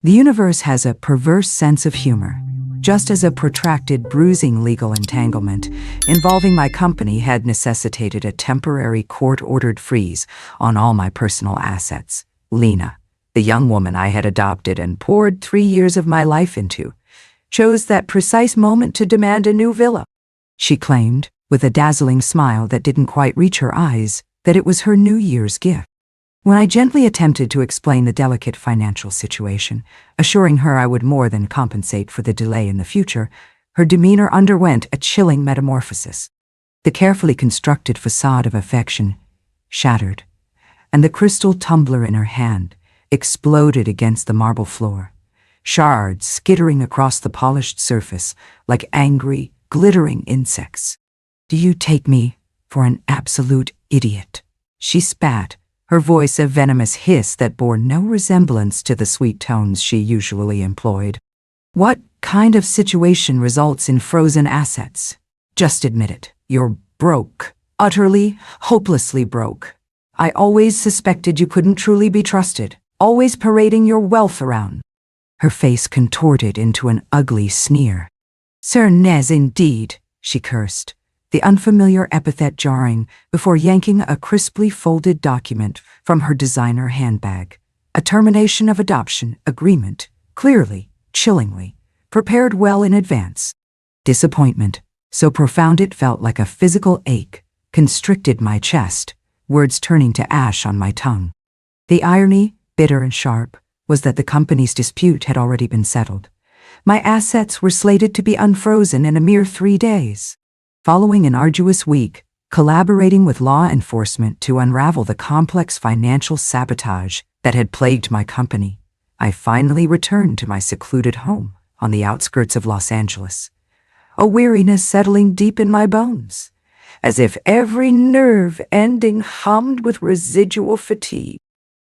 The universe has a perverse sense of humor. Just as a protracted, bruising legal entanglement involving my company had necessitated a temporary court-ordered freeze on all my personal assets, Lena, the young woman I had adopted and poured 3 years of my life into, chose that precise moment to demand a new villa. She claimed, with a dazzling smile that didn't quite reach her eyes, that it was her New Year's gift. When I gently attempted to explain the delicate financial situation, assuring her I would more than compensate for the delay in the future, her demeanor underwent a chilling metamorphosis. The carefully constructed facade of affection shattered, and the crystal tumbler in her hand exploded against the marble floor, shards skittering across the polished surface like angry, glittering insects. "Do you take me for an absolute idiot?" she spat, her voice a venomous hiss that bore no resemblance to the sweet tones she usually employed. "What kind of situation results in frozen assets? Just admit it. You're broke. Utterly, hopelessly broke. I always suspected you couldn't truly be trusted, always parading your wealth around." Her face contorted into an ugly sneer. "Cernez indeed," she cursed, the unfamiliar epithet jarring before yanking a crisply folded document from her designer handbag. A termination of adoption agreement, clearly, chillingly, prepared well in advance. Disappointment, so profound it felt like a physical ache, constricted my chest, words turning to ash on my tongue. The irony, bitter and sharp, was that the company's dispute had already been settled. My assets were slated to be unfrozen in a mere 3 days. Following an arduous week, collaborating with law enforcement to unravel the complex financial sabotage that had plagued my company, I finally returned to my secluded home on the outskirts of Los Angeles, a weariness settling deep in my bones, as if every nerve ending hummed with residual fatigue.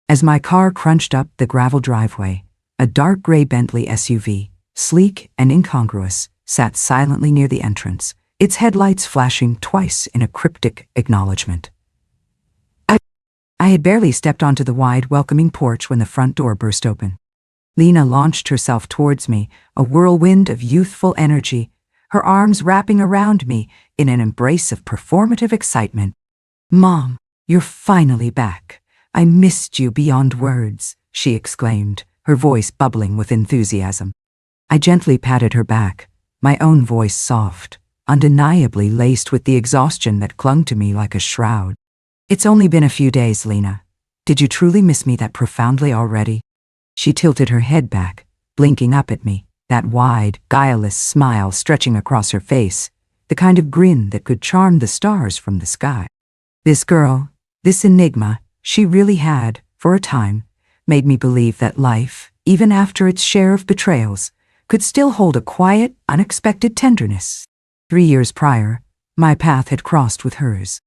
As my car crunched up the gravel driveway, a dark gray Bentley SUV, sleek and incongruous, sat silently near the entrance, its headlights flashing twice in a cryptic acknowledgement. I had barely stepped onto the wide, welcoming porch when the front door burst open. Lena launched herself towards me, a whirlwind of youthful energy, her arms wrapping around me in an embrace of performative excitement. "Mom, you're finally back. I missed you beyond words," she exclaimed, her voice bubbling with enthusiasm. I gently patted her back, my own voice soft, undeniably laced with the exhaustion that clung to me like a shroud. "It's only been a few days, Lena. Did you truly miss me that profoundly already?" She tilted her head back, blinking up at me, that wide, guileless smile stretching across her face, the kind of grin that could charm the stars from the sky. This girl, this enigma, she really had, for a time, made me believe that life, even after its share of betrayals, could still hold a quiet, unexpected tenderness. 3 years prior, my path had crossed with hers.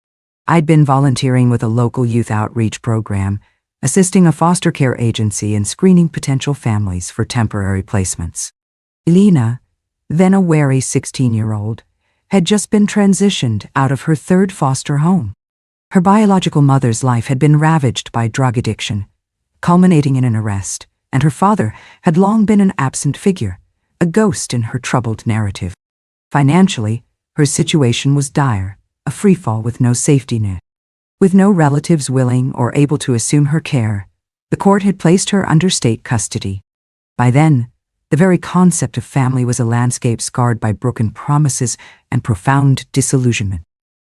I'd been volunteering with a local youth outreach program, assisting a foster care agency in screening potential families for temporary placements. Lena, then a wary 16-year-old, had just been transitioned out of her 3rd foster home. Her biological mother's life had been ravaged by drug addiction, culminating in an arrest, and her father had long been an absent figure, a ghost in her troubled narrative. Financially, her situation was dire, a freefall with no safety net. With no relatives willing or able to assume her care, the court had placed her under state custody. By then, the very concept of family was a landscape scarred by broken promises and profound disillusionment.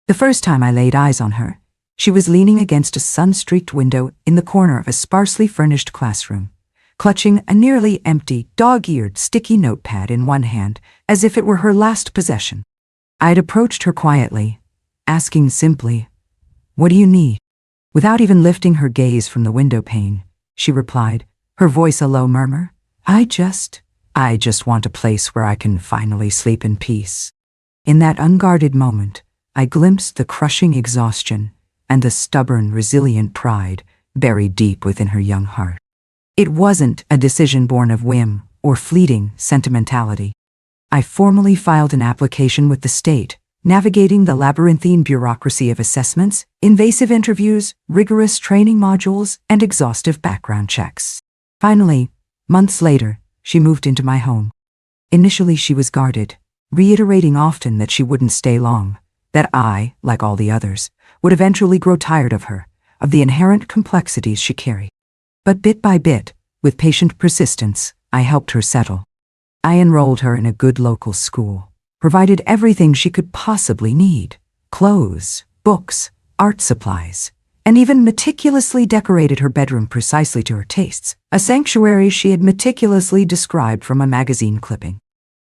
The first time I laid eyes on her, she was leaning against a sun-streaked window in the corner of a sparsely furnished classroom, clutching a nearly empty, dog-eared, sticky notepad in one hand, as if it were her last possession. I'd approached her quietly, asking simply, "What do you need?" Without even lifting her gaze from the window pane, she replied, her voice a low murmur, I just want a place where I can finally sleep in peace." In that unguarded moment, I glimpsed the crushing exhaustion and the stubborn, resilient pride buried deep within her young heart. It wasn't a decision born of whim or fleeting sentimentality. I formally filed an application with the state, navigating the labyrinthine bureaucracy of assessments, invasive interviews, rigorous training modules, and exhaustive background checks. Finally, Months later, she moved into my home. Initially, she was guarded, reiterating often that she wouldn't stay long, that I, like all the others, would eventually grow tired of her, of the inherent complexities she carried. But bit by bit, with patient persistence, I helped her settle. I enrolled her in a good local school, provided everything she could possibly need: clothes, books, art supplies, and even meticulously decorated her bedroom precisely to her tastes, a sanctuary she had meticulously described from a magazine clipping.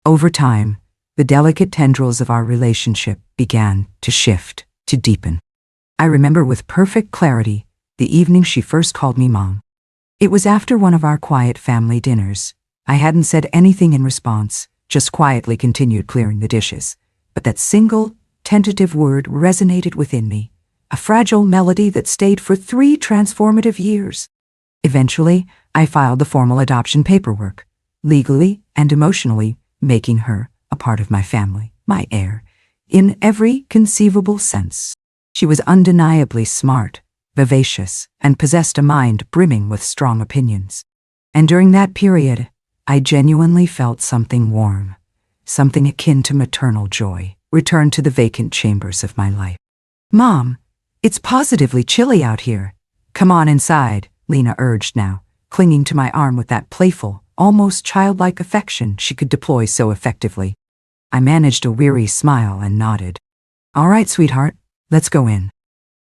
Over time, the delicate tendrils of our relationship began to shift, to deepen. I remember with perfect clarity the evening she first called me Mom. It was after one of our quiet family dinners. I hadn't said anything in response, just quietly continued clearing the dishes. But that single, tentative word resonated within me, a fragile melody that stayed for 3 transformative years. Eventually, I filed the formal adoption paperwork, legally and emotionally making her a part of my family, my heir, in every conceivable sense. She was undeniably smart, vivacious, and possessed a mind brimming with strong opinions. And during that period, I genuinely felt something warm, something akin to maternal joy, return to the vacant chambers of my life. Mom, it's positively chilly out here. Come on inside, Lena urged now, clinging to my arm with that playful, almost childlike affection she could deploy so effectively. I managed a weary smile and nodded. All right, sweetheart, let's go in.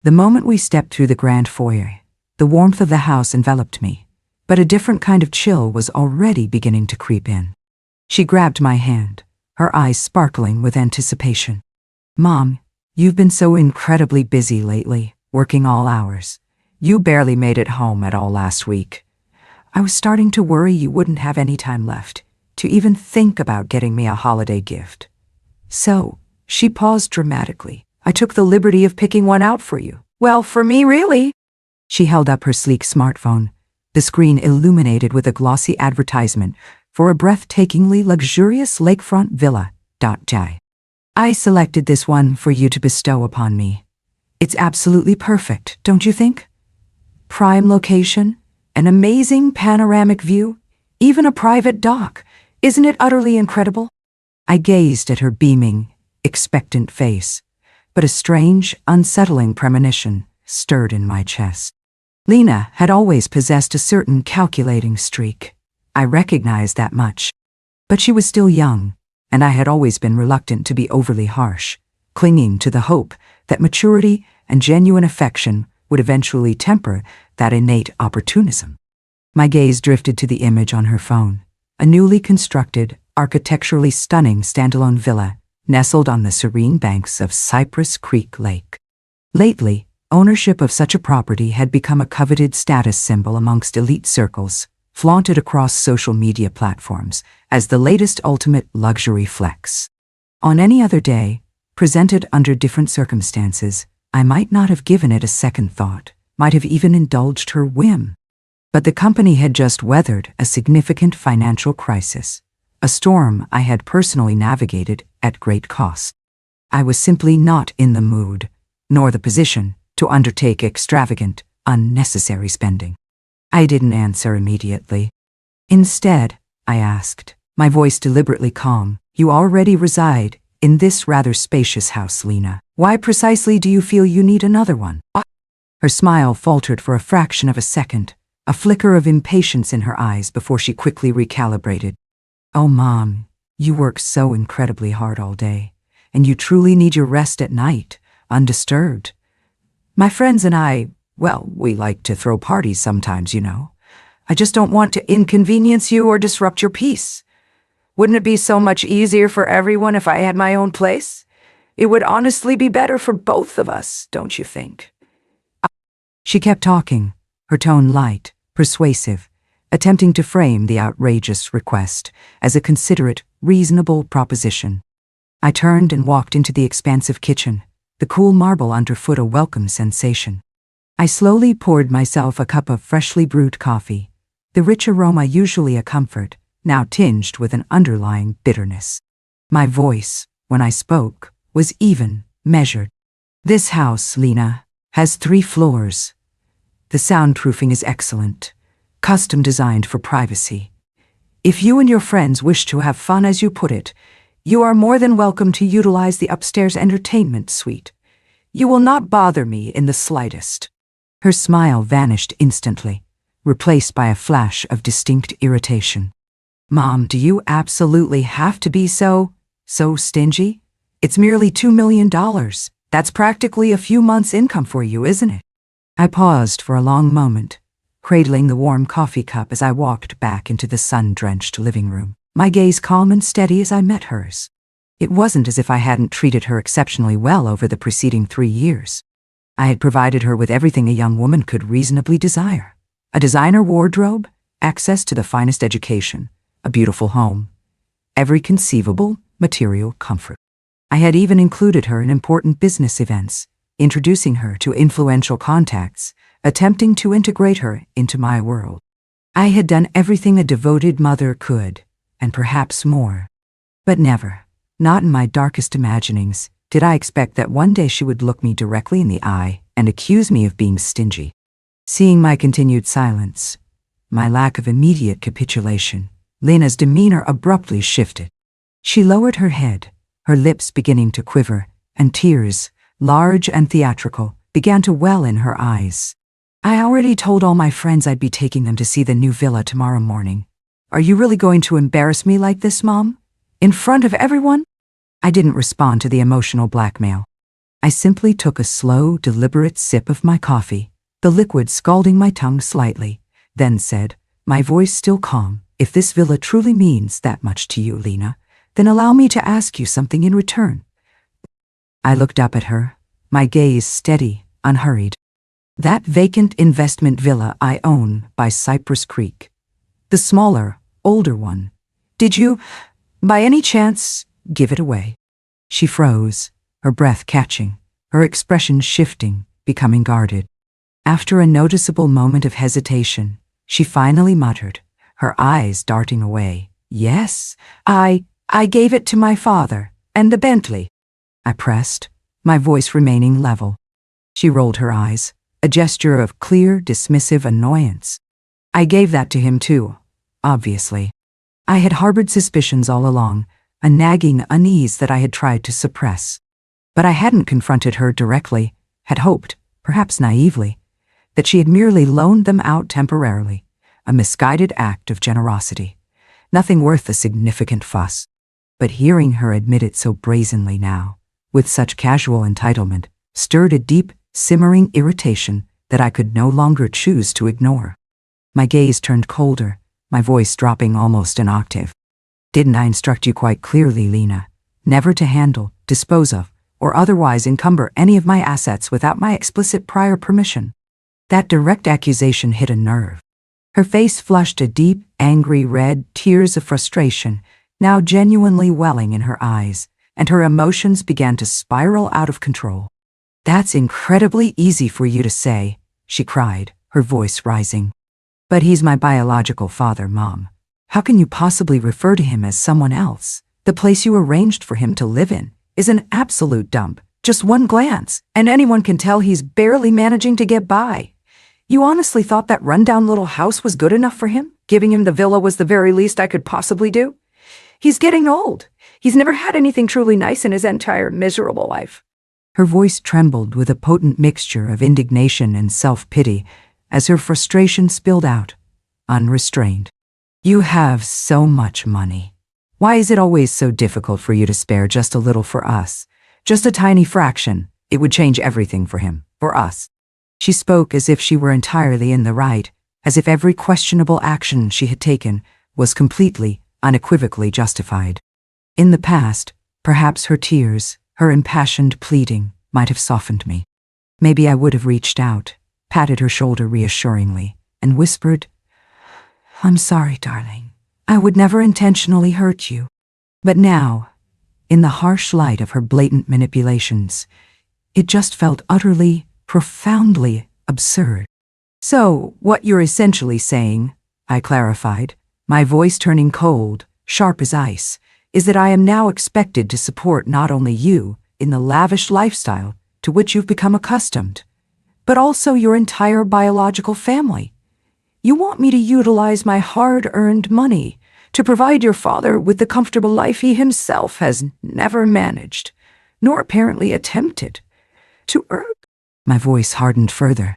The moment we stepped through the grand foyer, the warmth of the house enveloped me, but a different kind of chill was already beginning to creep in. She grabbed my hand, her eyes sparkling with anticipation. Mom, you've been so incredibly busy lately, working all hours. You barely made it home at all last week. I was starting to worry you wouldn't have any time left to even think about getting me a holiday gift. So, she paused dramatically. I took the liberty of picking one out for you. Well, for me, really. She held up her sleek smartphone, the screen illuminated with a glossy advertisement for a breathtakingly luxurious lakefront villa. I selected this one for you to bestow upon me. It's absolutely perfect, don't you think? Prime location, an amazing panoramic view, even a private dock. Isn't it utterly incredible? I gazed at her beaming, expectant face, but a strange, unsettling premonition stirred in my chest. Lena had always possessed a certain calculating streak. I recognized that much. But she was still young, and I had always been reluctant to be overly harsh, clinging to the hope that maturity and genuine affection would eventually temper that innate opportunism. My gaze drifted to the image on her phone, a newly constructed, architecturally stunning standalone villa nestled on the serene banks of Cypress Creek Lake. Lately, ownership of such a property had become a coveted status symbol amongst elite circles, flaunted across social media platforms as the latest ultimate luxury flex. On any other day, presented under different circumstances, I might not have given it a second thought, might have even indulged her whim. But the company had just weathered a significant financial crisis, a storm I had personally navigated at great cost. I was simply not in the mood, nor the position, to undertake extravagant, unnecessary spending. I didn't answer immediately. Instead, I asked, my voice deliberately calm, you already reside in this rather spacious house, Lena. Why precisely do you feel you need another one? Her smile faltered for a fraction of a second, a flicker of impatience in her eyes before she quickly recalibrated. Oh, Mom, you work so incredibly hard all day, and you truly need your rest at night, undisturbed. My friends and I, well, we like to throw parties sometimes, you know. I just don't want to inconvenience you or disrupt your peace. Wouldn't it be so much easier for everyone if I had my own place? It would honestly be better for both of us, don't you think? She kept talking, her tone light, persuasive, attempting to frame the outrageous request as a considerate, reasonable proposition. I turned and walked into the expansive kitchen, the cool marble underfoot a welcome sensation. I slowly poured myself a cup of freshly brewed coffee, the rich aroma usually a comfort, now tinged with an underlying bitterness. My voice, when I spoke, was even, measured. This house, Lena, has 3 floors. The soundproofing is excellent, custom designed for privacy, If you and your friends wish to have fun, as you put it, you are more than welcome to utilize the upstairs entertainment suite. You will not bother me in the slightest." Her smile vanished instantly, replaced by a flash of distinct irritation. "Mom, do you absolutely have to be so stingy? It's merely $2 million. That's practically a few months' income for you, isn't it?" I paused for a long moment, cradling the warm coffee cup as I walked back into the sun-drenched living room, my gaze calm and steady as I met hers. It wasn't as if I hadn't treated her exceptionally well over the preceding 3 years. I had provided her with everything a young woman could reasonably desire: a designer wardrobe, access to the finest education, a beautiful home, every conceivable material comfort. I had even included her in important business events, introducing her to influential contacts, attempting to integrate her into my world. I had done everything a devoted mother could, and perhaps more. But never, not in my darkest imaginings, did I expect that one day she would look me directly in the eye and accuse me of being stingy. Seeing my continued silence, my lack of immediate capitulation, Lena's demeanor abruptly shifted. She lowered her head, her lips beginning to quiver, and tears, large and theatrical, began to well in her eyes. "I already told all my friends I'd be taking them to see the new villa tomorrow morning. Are you really going to embarrass me like this, Mom? In front of everyone?" I didn't respond to the emotional blackmail. I simply took a slow, deliberate sip of my coffee, the liquid scalding my tongue slightly, then said, my voice still calm, "If this villa truly means that much to you, Lena, then allow me to ask you something in return." I looked up at her, my gaze steady, unhurried. "That vacant investment villa I own by Cypress Creek, the smaller, older one, did you, by any chance, give it away?" She froze, her breath catching, her expression shifting, becoming guarded. After a noticeable moment of hesitation, she finally muttered, her eyes darting away, "Yes, I gave it to my father, and the Bentley." I pressed, my voice remaining level. She rolled her eyes, a gesture of clear, dismissive annoyance. "I gave that to him too, obviously." I had harbored suspicions all along, a nagging unease that I had tried to suppress. But I hadn't confronted her directly, had hoped, perhaps naively, that she had merely loaned them out temporarily, a misguided act of generosity, nothing worth a significant fuss. But hearing her admit it so brazenly now, with such casual entitlement, stirred a deep, simmering irritation that I could no longer choose to ignore. My gaze turned colder, my voice dropping almost an octave. "Didn't I instruct you quite clearly, Lena, never to handle, dispose of, or otherwise encumber any of my assets without my explicit prior permission?" That direct accusation hit a nerve. Her face flushed a deep, angry red, tears of frustration now genuinely welling in her eyes, and her emotions began to spiral out of control. "That's incredibly easy for you to say," she cried, her voice rising. "But he's my biological father, Mom. How can you possibly refer to him as someone else? The place you arranged for him to live in is an absolute dump. Just one glance, and anyone can tell he's barely managing to get by. You honestly thought that rundown little house was good enough for him? Giving him the villa was the very least I could possibly do? He's getting old. He's never had anything truly nice in his entire miserable life." Her voice trembled with a potent mixture of indignation and self-pity as her frustration spilled out, unrestrained. "You have so much money. Why is it always so difficult for you to spare just a little for us? Just a tiny fraction. It would change everything for him, for us." She spoke as if she were entirely in the right, as if every questionable action she had taken was completely, unequivocally justified. In the past, perhaps her tears, her impassioned pleading, might have softened me. Maybe I would have reached out, patted her shoulder reassuringly, and whispered, "I'm sorry, darling. I would never intentionally hurt you." But now, in the harsh light of her blatant manipulations, it just felt utterly, profoundly absurd. "So, what you're essentially saying," I clarified, my voice turning cold, sharp as ice, "is that I am now expected to support not only you in the lavish lifestyle to which you've become accustomed, but also your entire biological family. You want me to utilize my hard-earned money to provide your father with the comfortable life he himself has never managed, nor apparently attempted, to earn. My voice hardened further.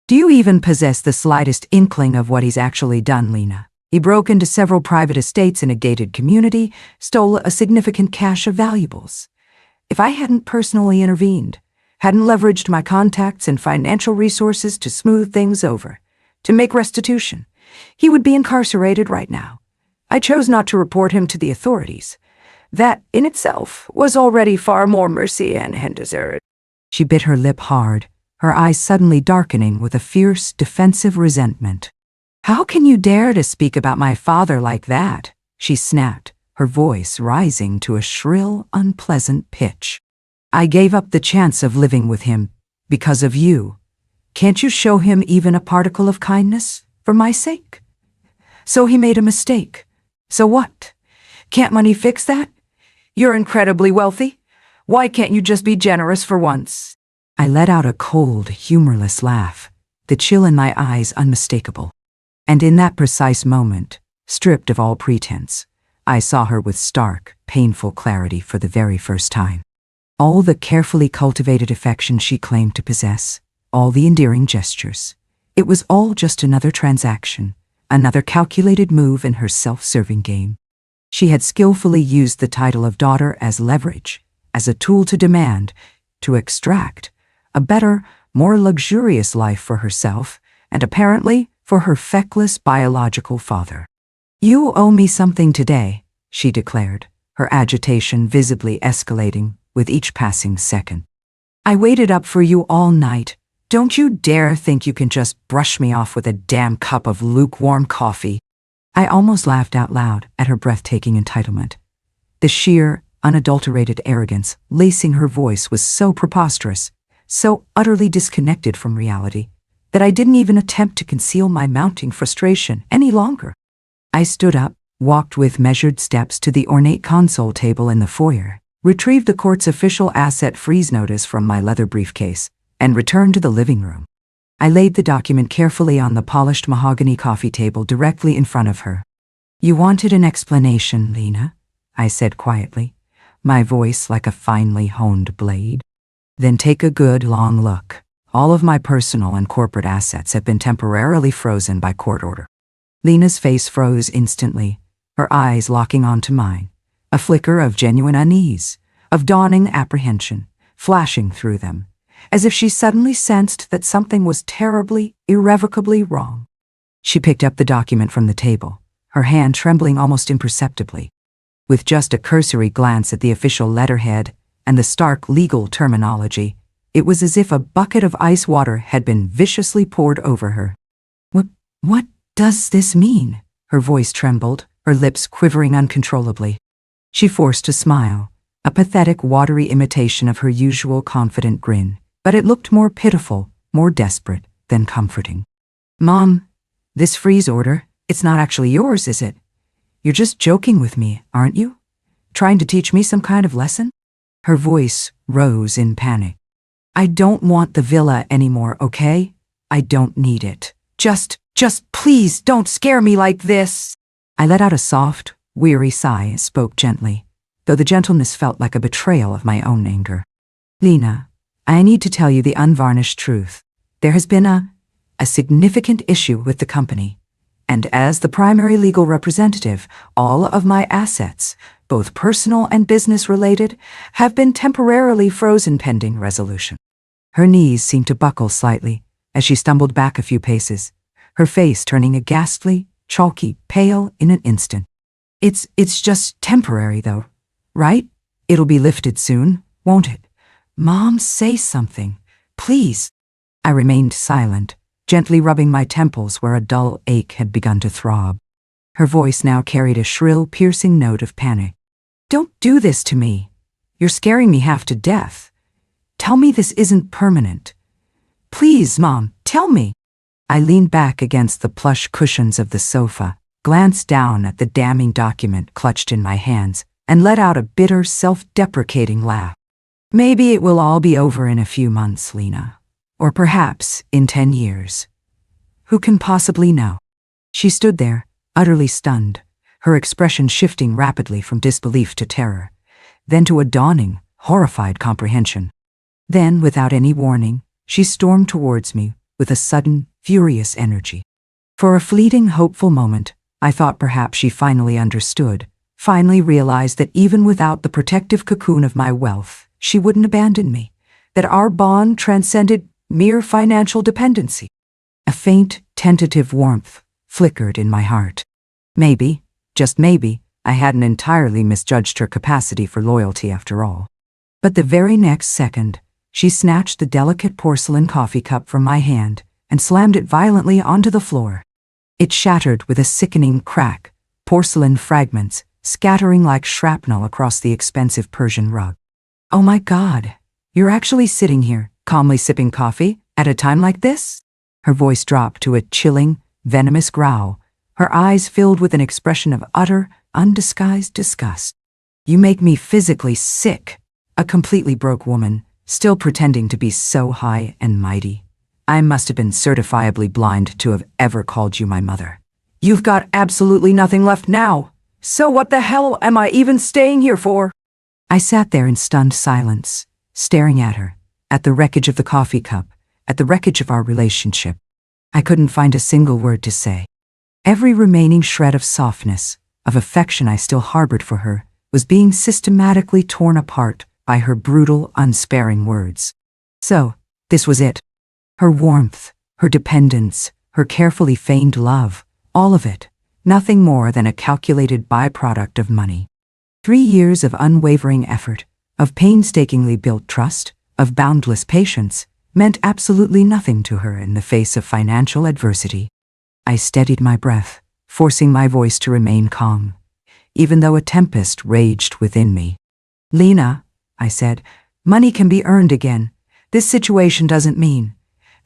Do you even possess the slightest inkling of what he's actually done, Lena? He broke into several private estates in a gated community, stole a significant cache of valuables. If I hadn't personally intervened, hadn't leveraged my contacts and financial resources to smooth things over, to make restitution, he would be incarcerated right now. I chose not to report him to the authorities. That, in itself, was already far more mercy and deserved. She bit her lip hard, her eyes suddenly darkening with a fierce, defensive resentment. How can you dare to speak about my father like that? She snapped, her voice rising to a shrill, unpleasant pitch. I gave up the chance of living with him because of you. Can't you show him even a particle of kindness for my sake? So he made a mistake. So what? Can't money fix that? You're incredibly wealthy. Why can't you just be generous for once? I let out a cold, humorless laugh, the chill in my eyes unmistakable. And in that precise moment, stripped of all pretense, I saw her with stark, painful clarity for the very first time. All the carefully cultivated affection she claimed to possess, all the endearing gestures, it was all just another transaction, another calculated move in her self-serving game. She had skillfully used the title of daughter as leverage, as a tool to demand, to extract, a better, more luxurious life for herself, and apparently for her feckless biological father. You owe me something today, she declared, her agitation visibly escalating with each passing second. I waited up for you all night. Don't you dare think you can just brush me off with a damn cup of lukewarm coffee. I almost laughed out loud at her breathtaking entitlement. The sheer, unadulterated arrogance lacing her voice was so preposterous, so utterly disconnected from reality, that I didn't even attempt to conceal my mounting frustration any longer. I stood up, walked with measured steps to the ornate console table in the foyer, retrieved the court's official asset freeze notice from my leather briefcase, and returned to the living room. I laid the document carefully on the polished mahogany coffee table directly in front of her. You wanted an explanation, Lena, I said quietly, my voice like a finely honed blade. Then take a good long look. All of my personal and corporate assets have been temporarily frozen by court order. Lena's face froze instantly, her eyes locking onto mine, a flicker of genuine unease, of dawning apprehension, flashing through them, as if she suddenly sensed that something was terribly, irrevocably wrong. She picked up the document from the table, her hand trembling almost imperceptibly. With just a cursory glance at the official letterhead and the stark legal terminology, it was as if a bucket of ice water had been viciously poured over her. What does this mean? Her voice trembled, her lips quivering uncontrollably. She forced a smile, a pathetic, watery imitation of her usual confident grin, but it looked more pitiful, more desperate than comforting. Mom, this freeze order, it's not actually yours, is it? You're just joking with me, aren't you? Trying to teach me some kind of lesson? Her voice rose in panic. I don't want the villa anymore, okay? I don't need it. Just please don't scare me like this. I let out a soft, weary sigh and spoke gently, though the gentleness felt like a betrayal of my own anger. Lena, I need to tell you the unvarnished truth. There has been a significant issue with the company, and as the primary legal representative, all of my assets, both personal and business-related, have been temporarily frozen pending resolution. Her knees seemed to buckle slightly as she stumbled back a few paces, her face turning a ghastly, chalky pale in an instant. It's just temporary, though, right? It'll be lifted soon, won't it? Mom, say something, please. I remained silent, gently rubbing my temples where a dull ache had begun to throb. Her voice now carried a shrill, piercing note of panic. Don't do this to me. You're scaring me half to death. Tell me this isn't permanent. Please, Mom, tell me. I leaned back against the plush cushions of the sofa, glanced down at the damning document clutched in my hands, and let out a bitter, self-deprecating laugh. Maybe it will all be over in a few months, Lena. Or perhaps in 10 years. Who can possibly know? She stood there, utterly stunned, her expression shifting rapidly from disbelief to terror, then to a dawning, horrified comprehension. Then, without any warning, she stormed towards me with a sudden, furious energy. For a fleeting, hopeful moment, I thought perhaps she finally understood, finally realized that even without the protective cocoon of my wealth, she wouldn't abandon me, that our bond transcended mere financial dependency. A faint, tentative warmth flickered in my heart. Maybe, just maybe, I hadn't entirely misjudged her capacity for loyalty after all. But the very next second, she snatched the delicate porcelain coffee cup from my hand and slammed it violently onto the floor. It shattered with a sickening crack, porcelain fragments scattering like shrapnel across the expensive Persian rug. "Oh my God, you're actually sitting here, calmly sipping coffee, at a time like this?" Her voice dropped to a chilling, venomous growl, her eyes filled with an expression of utter, undisguised disgust. "You make me physically sick. A completely broke woman, still pretending to be so high and mighty. I must have been certifiably blind to have ever called you my mother. You've got absolutely nothing left now. So what the hell am I even staying here for?" I sat there in stunned silence, staring at her, at the wreckage of the coffee cup, at the wreckage of our relationship. I couldn't find a single word to say. Every remaining shred of softness, of affection I still harbored for her, was being systematically torn apart by her brutal, unsparing words. So, this was it. Her warmth, her dependence, her carefully feigned love, all of it, nothing more than a calculated byproduct of money. 3 years of unwavering effort, of painstakingly built trust, of boundless patience, meant absolutely nothing to her in the face of financial adversity. I steadied my breath, forcing my voice to remain calm, even though a tempest raged within me. "Lena," I said, "money can be earned again. This situation doesn't mean.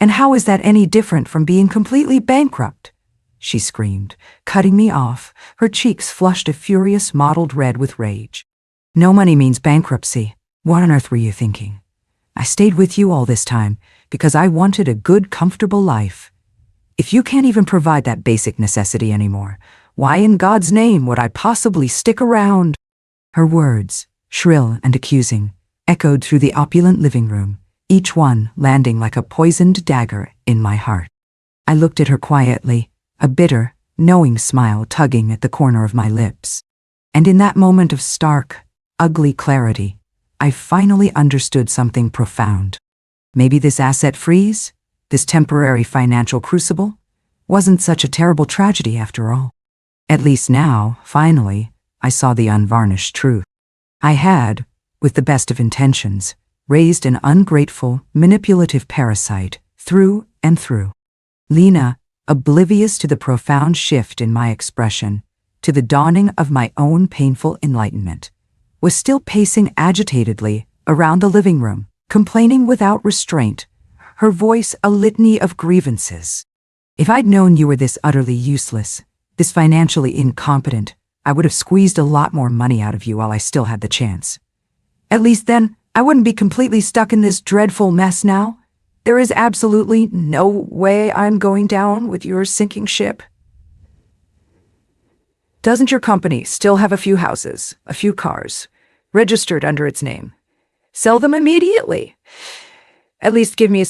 And how is that any different from being completely bankrupt?" She screamed, cutting me off, her cheeks flushed a furious mottled red with rage. "No money means bankruptcy. What on earth were you thinking? I stayed with you all this time because I wanted a good, comfortable life. If you can't even provide that basic necessity anymore, why in God's name would I possibly stick around?" Her words, shrill and accusing, echoed through the opulent living room, each one landing like a poisoned dagger in my heart. I looked at her quietly, a bitter, knowing smile tugging at the corner of my lips. And in that moment of stark, ugly clarity, I finally understood something profound. Maybe this asset freeze, this temporary financial crucible, wasn't such a terrible tragedy after all. At least now, finally, I saw the unvarnished truth. I had, with the best of intentions, raised an ungrateful, manipulative parasite through and through. Lena, oblivious to the profound shift in my expression, to the dawning of my own painful enlightenment, was still pacing agitatedly around the living room, complaining without restraint, her voice a litany of grievances. "If I'd known you were this utterly useless, this financially incompetent, I would have squeezed a lot more money out of you while I still had the chance. At least then, I wouldn't be completely stuck in this dreadful mess now. There is absolutely no way I'm going down with your sinking ship." "Doesn't your company still have a few houses, a few cars, registered under its name? Sell them immediately. At least give me a..."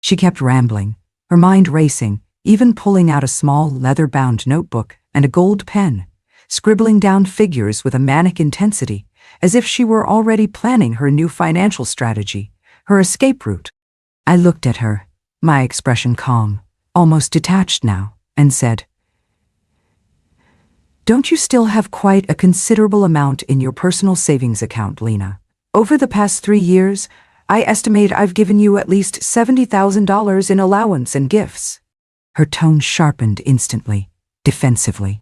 She kept rambling, her mind racing, even pulling out a small leather-bound notebook and a gold pen, scribbling down figures with a manic intensity, as if she were already planning her new financial strategy, her escape route. I looked at her, my expression calm, almost detached now, and said, "Don't you still have quite a considerable amount in your personal savings account, Lena? Over the past 3 years, I estimate I've given you at least $70,000 in allowance and gifts." Her tone sharpened instantly, defensively.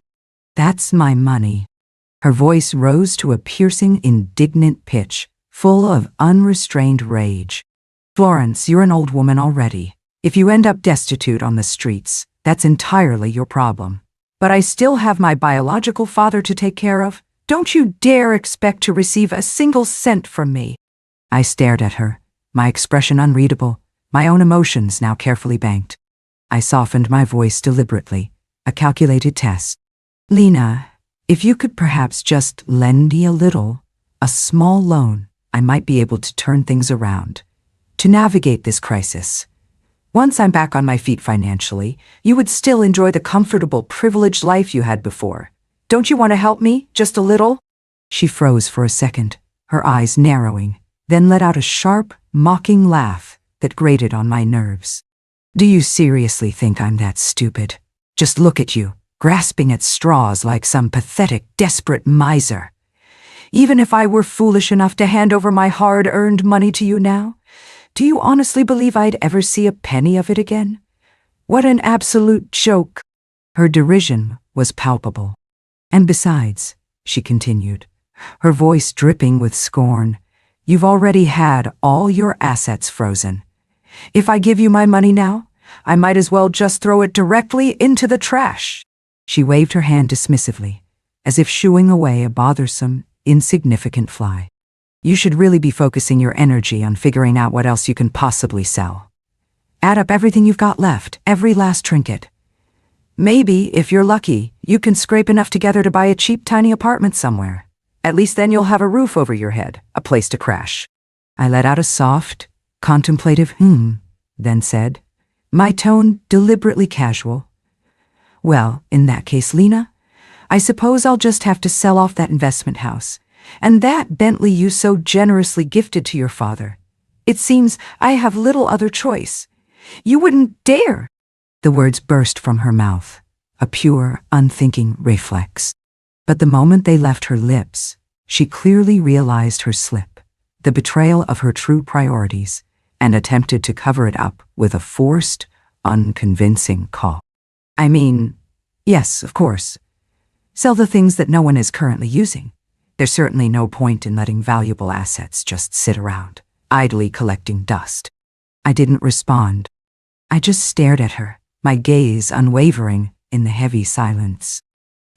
"That's my money." Her voice rose to a piercing, indignant pitch, full of unrestrained rage. "Florence, you're an old woman already. If you end up destitute on the streets, that's entirely your problem. But I still have my biological father to take care of. Don't you dare expect to receive a single cent from me." I stared at her, my expression unreadable, my own emotions now carefully banked. I softened my voice deliberately, a calculated test. "Lena, If you could perhaps just lend me a little, a small loan, I might be able to turn things around, to navigate this crisis. Once I'm back on my feet financially, you would still enjoy the comfortable, privileged life you had before. Don't you want to help me, just a little?" She froze for a second, her eyes narrowing, then let out a sharp, mocking laugh that grated on my nerves. "Do you seriously think I'm that stupid? Just look at you, grasping at straws like some pathetic, desperate miser. Even if I were foolish enough to hand over my hard-earned money to you now, do you honestly believe I'd ever see a penny of it again? What an absolute joke." Her derision was palpable. "And besides," she continued, her voice dripping with scorn, "you've already had all your assets frozen. If I give you my money now, I might as well just throw it directly into the trash." She waved her hand dismissively, as if shooing away a bothersome, insignificant fly. "You should really be focusing your energy on figuring out what else you can possibly sell. Add up everything you've got left, every last trinket. Maybe, if you're lucky, you can scrape enough together to buy a cheap, tiny apartment somewhere. At least then you'll have a roof over your head, a place to crash." I let out a soft, contemplative then said, my tone deliberately casual, "Well, in that case, Lena, I suppose I'll just have to sell off that investment house, and that Bentley you so generously gifted to your father. It seems I have little other choice. You wouldn't dare." The words burst from her mouth, a pure, unthinking reflex. But the moment they left her lips, she clearly realized her slip, the betrayal of her true priorities, and attempted to cover it up with a forced, unconvincing call. "I mean, yes, of course. Sell the things that no one is currently using. There's certainly no point in letting valuable assets just sit around, idly collecting dust." I didn't respond. I just stared at her, my gaze unwavering in the heavy silence.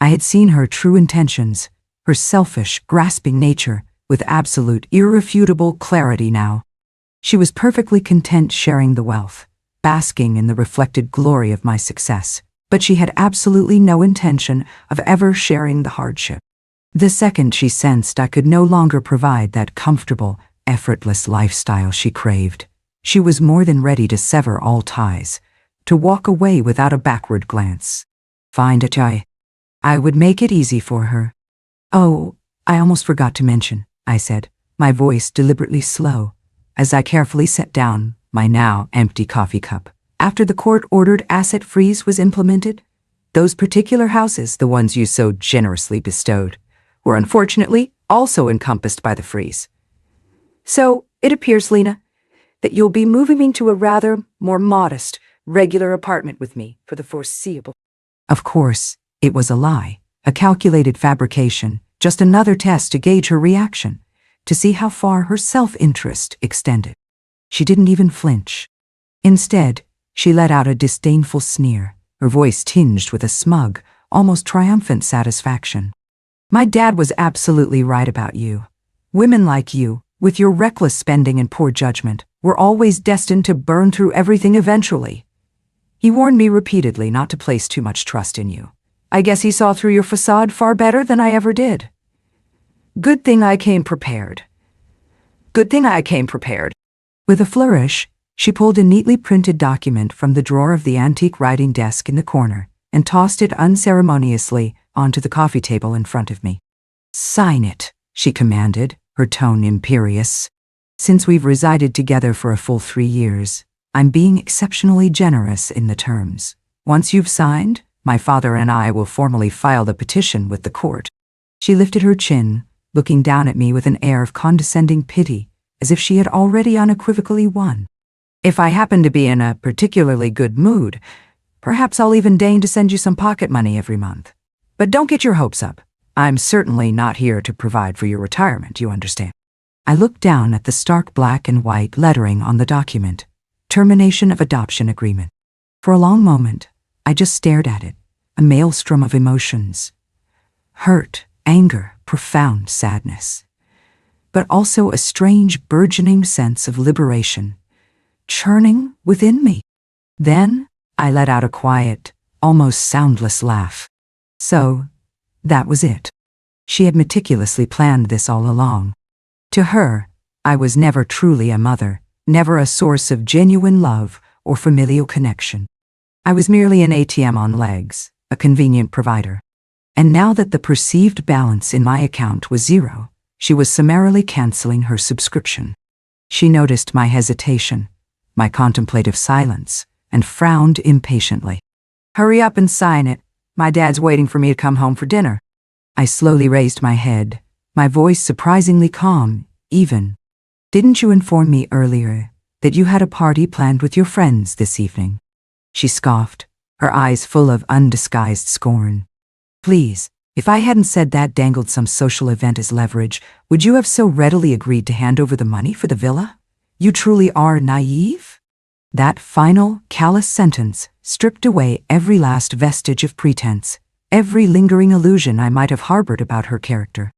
I had seen her true intentions, her selfish, grasping nature, with absolute, irrefutable clarity now. She was perfectly content sharing the wealth, basking in the reflected glory of my success, but she had absolutely no intention of ever sharing the hardship. The second she sensed I could no longer provide that comfortable, effortless lifestyle she craved, she was more than ready to sever all ties, to walk away without a backward glance. Find a joy. I would make it easy for her. "Oh, I almost forgot to mention," I said, my voice deliberately slow, as I carefully set down my now empty coffee cup. "After the court-ordered asset freeze was implemented, those particular houses, the ones you so generously bestowed, were unfortunately also encompassed by the freeze. So it appears, Lena, that you'll be moving to a rather more modest, regular apartment with me for the foreseeable." Of course, it was a lie, a calculated fabrication, just another test to gauge her reaction, to see how far her self-interest extended. She didn't even flinch. Instead, she let out a disdainful sneer, her voice tinged with a smug, almost triumphant satisfaction. "My dad was absolutely right about you. Women like you, with your reckless spending and poor judgment, were always destined to burn through everything eventually. He warned me repeatedly not to place too much trust in you. I guess he saw through your facade far better than I ever did. Good thing I came prepared. Good thing I came prepared." With a flourish, she pulled a neatly printed document from the drawer of the antique writing desk in the corner and tossed it unceremoniously onto the coffee table in front of me. "Sign it," she commanded, her tone imperious. "Since we've resided together for a full 3 years, I'm being exceptionally generous in the terms. Once you've signed, my father and I will formally file the petition with the court." She lifted her chin, looking down at me with an air of condescending pity, as if she had already unequivocally won. "If I happen to be in a particularly good mood, perhaps I'll even deign to send you some pocket money every month. But don't get your hopes up. I'm certainly not here to provide for your retirement, you understand." I looked down at the stark black and white lettering on the document, Termination of Adoption Agreement. For a long moment, I just stared at it, a maelstrom of emotions. Hurt, anger, profound sadness. But also a strange, burgeoning sense of liberation, churning within me. Then I let out a quiet, almost soundless laugh. "So, That was it. She had meticulously planned this all along. To her, I was never truly a mother, never a source of genuine love or familial connection. I was merely an ATM on legs, a convenient provider. And now that the perceived balance in my account was zero, she was summarily canceling her subscription. She noticed my hesitation, my contemplative silence, and frowned impatiently. "Hurry up and sign it. My dad's waiting for me to come home for dinner." I slowly raised my head, my voice surprisingly calm, even. "Didn't you inform me earlier that you had a party planned with your friends this evening?" She scoffed, her eyes full of undisguised scorn. "Please, if I hadn't said that dangled some social event as leverage, would you have so readily agreed to hand over the money for the villa? You truly are naive?" That final, callous sentence stripped away every last vestige of pretense, every lingering illusion I might have harbored about her character.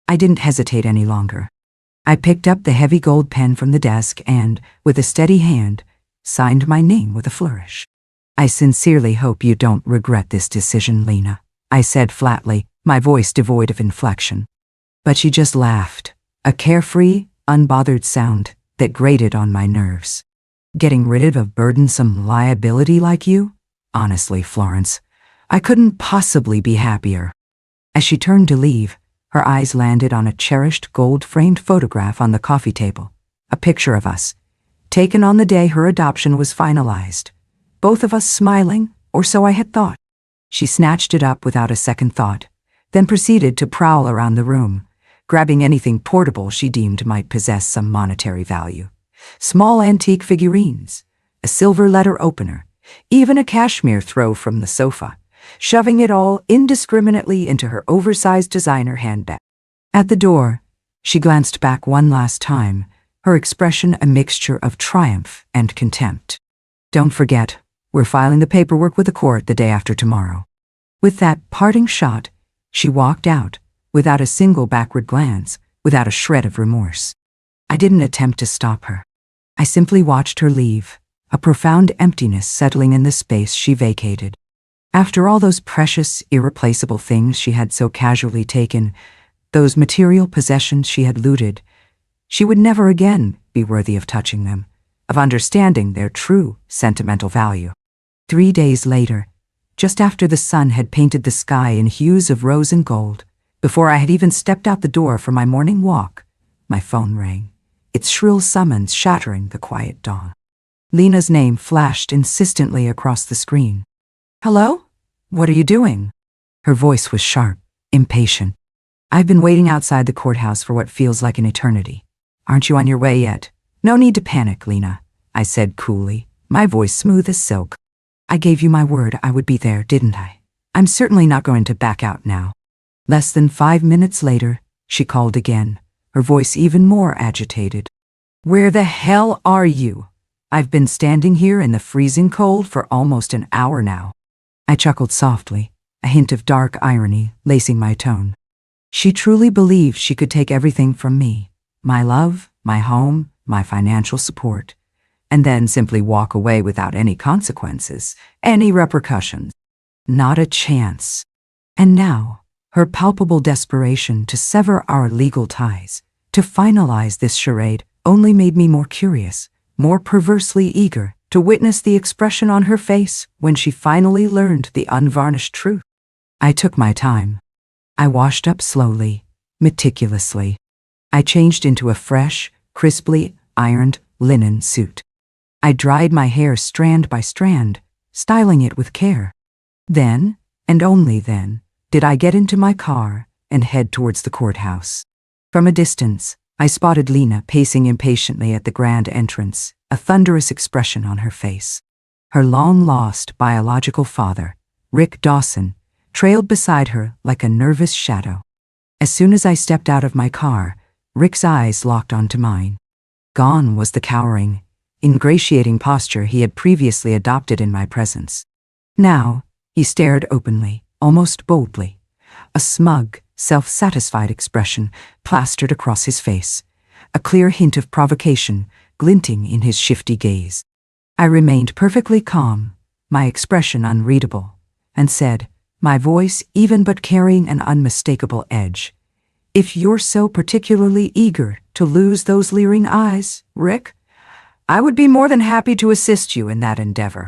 I didn't hesitate any longer. I picked up the heavy gold pen from the desk and, with a steady hand, signed my name with a flourish. "I sincerely hope you don't regret this decision, Lena," I said flatly, my voice devoid of inflection. But she just laughed, a carefree, unbothered sound that grated on my nerves. "Getting rid of a burdensome liability like you? Honestly, Florence, I couldn't possibly be happier." As she turned to leave, her eyes landed on a cherished gold-framed photograph on the coffee table, a picture of us, taken on the day her adoption was finalized. Both of us smiling, or so I had thought. She snatched it up without a second thought, then proceeded to prowl around the room, grabbing anything portable she deemed might possess some monetary value. Small antique figurines, a silver letter opener, even a cashmere throw from the sofa, shoving it all indiscriminately into her oversized designer handbag. At the door, she glanced back one last time, her expression a mixture of triumph and contempt. "Don't forget, we're filing the paperwork with the court the day after tomorrow." With that parting shot, she walked out, without a single backward glance, without a shred of remorse. I didn't attempt to stop her. I simply watched her leave, a profound emptiness settling in the space she vacated. After all those precious, irreplaceable things she had so casually taken, those material possessions she had looted, she would never again be worthy of touching them, of understanding their true sentimental value. 3 days later, just after the sun had painted the sky in hues of rose and gold, before I had even stepped out the door for my morning walk, my phone rang, its shrill summons shattering the quiet dawn. Lena's name flashed insistently across the screen. "Hello? What are you doing?" Her voice was sharp, impatient. "I've been waiting outside the courthouse for what feels like an eternity. Aren't you on your way yet?" "No need to panic, Lena," I said coolly, my voice smooth as silk. "I gave you my word I would be there, didn't I? I'm certainly not going to back out now." Less than 5 minutes later, she called again, her voice even more agitated. "Where the hell are you? I've been standing here in the freezing cold for almost an hour now." I chuckled softly, a hint of dark irony lacing my tone. She truly believed she could take everything from me, my love, my home, my financial support, and then simply walk away without any consequences, any repercussions. Not a chance. And now, her palpable desperation to sever our legal ties, to finalize this charade, only made me more curious, more perversely eager to witness the expression on her face when she finally learned the unvarnished truth. I took my time. I washed up slowly, meticulously. I changed into a fresh, crisply ironed linen suit. I dried my hair strand by strand, styling it with care. Then, and only then, did I get into my car and head towards the courthouse. From a distance, I spotted Lena pacing impatiently at the grand entrance, a thunderous expression on her face. Her long-lost biological father, Rick Dawson, trailed beside her like a nervous shadow. As soon as I stepped out of my car, Rick's eyes locked onto mine. Gone was the cowering, ingratiating posture he had previously adopted in my presence. Now, he stared openly, almost boldly, a smug, self-satisfied expression plastered across his face, a clear hint of provocation glinting in his shifty gaze. I remained perfectly calm, my expression unreadable, and said, my voice even but carrying an unmistakable edge. "If you're so particularly eager to lose those leering eyes, Rick, I would be more than happy to assist you in that endeavor."